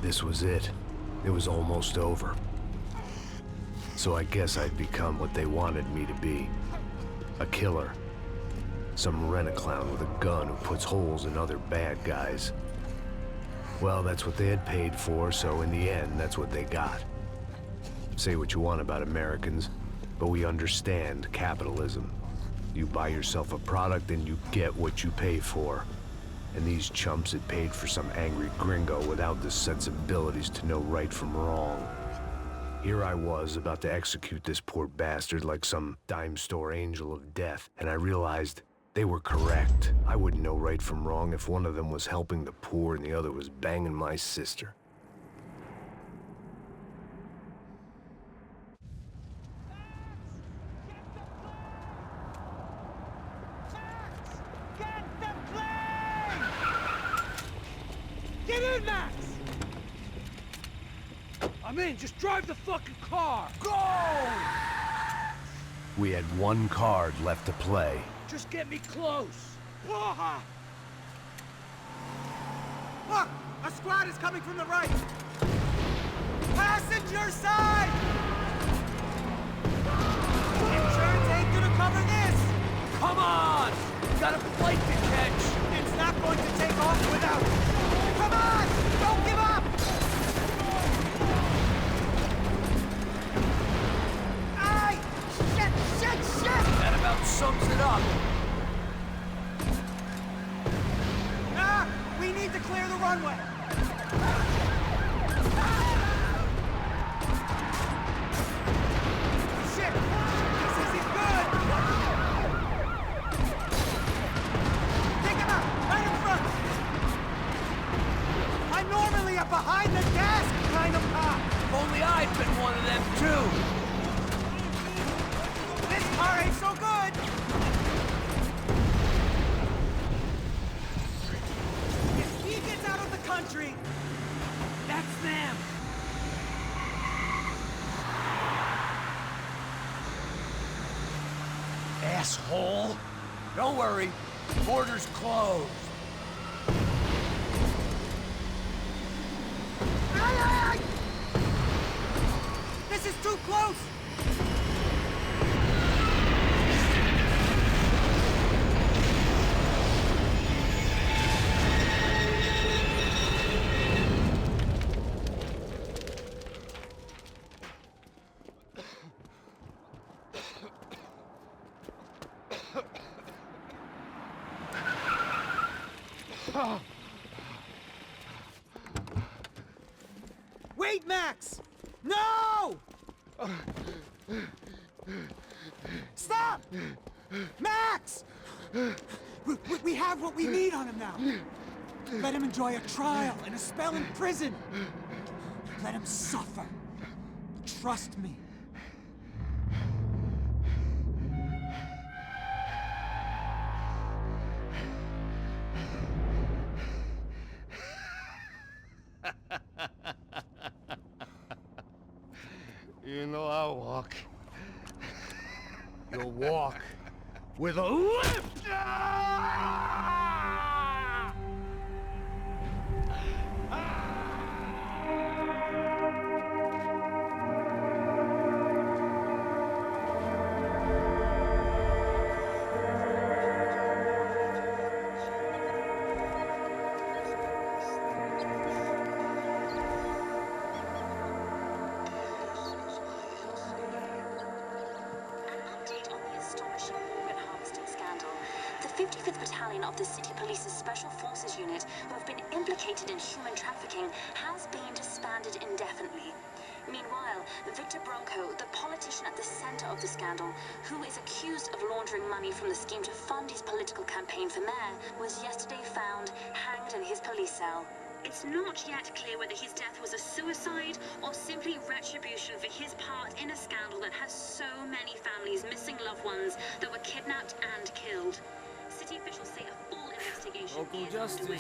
This was it. It was almost over. So I guess I'd become what they wanted me to be. A killer. Some rent-a-clown with a gun who puts holes in other bad guys. Well, that's what they had paid for, so in the end, that's what they got. Say what you want about Americans, but we understand capitalism. You buy yourself a product and you get what you pay for. And these chumps had paid for some angry gringo without the sensibilities to know right from wrong. Here I was, about to execute this poor bastard like some dime store angel of death, and I realized they were correct. I wouldn't know right from wrong if one of them was helping the poor and the other was banging my sister. Get in, Max! I'm in. Just drive the fucking car. Go! We had one card left to play. Just get me close. Look! A squad is coming from the right. Passenger side! Insurance ain't gonna cover this. Come on! We got a flight to catch. It's not going to take off without. Come on! Don't give up! Aye! Shit! That about sums it up. We need to clear the runway. Shit! This isn't good! Take him out! Right in front! I'm normally a behind-the-desk kind of cop. If only I'd been one of them, too. This car ain't so good! Country. That's them. Asshole! Don't worry, border's closed. Aye! This is too close. Wait, Max! No! Stop! Max! We have what we need on him now. Let him enjoy a trial and a spell in prison. Let him suffer. Trust me. You know I'll walk. You'll walk with a lift! The 55th Battalion of the City Police's Special Forces Unit, who have been implicated in human trafficking, has been disbanded indefinitely. Meanwhile, Victor Bronco, the politician at the center of the scandal, who is accused of laundering money from the scheme to fund his political campaign for mayor, was yesterday found hanged in his police cell. It's not yet clear whether his death was a suicide or simply retribution for his part in a scandal that has so many families missing loved ones that were kidnapped and killed. City officials say a full investigation is underway.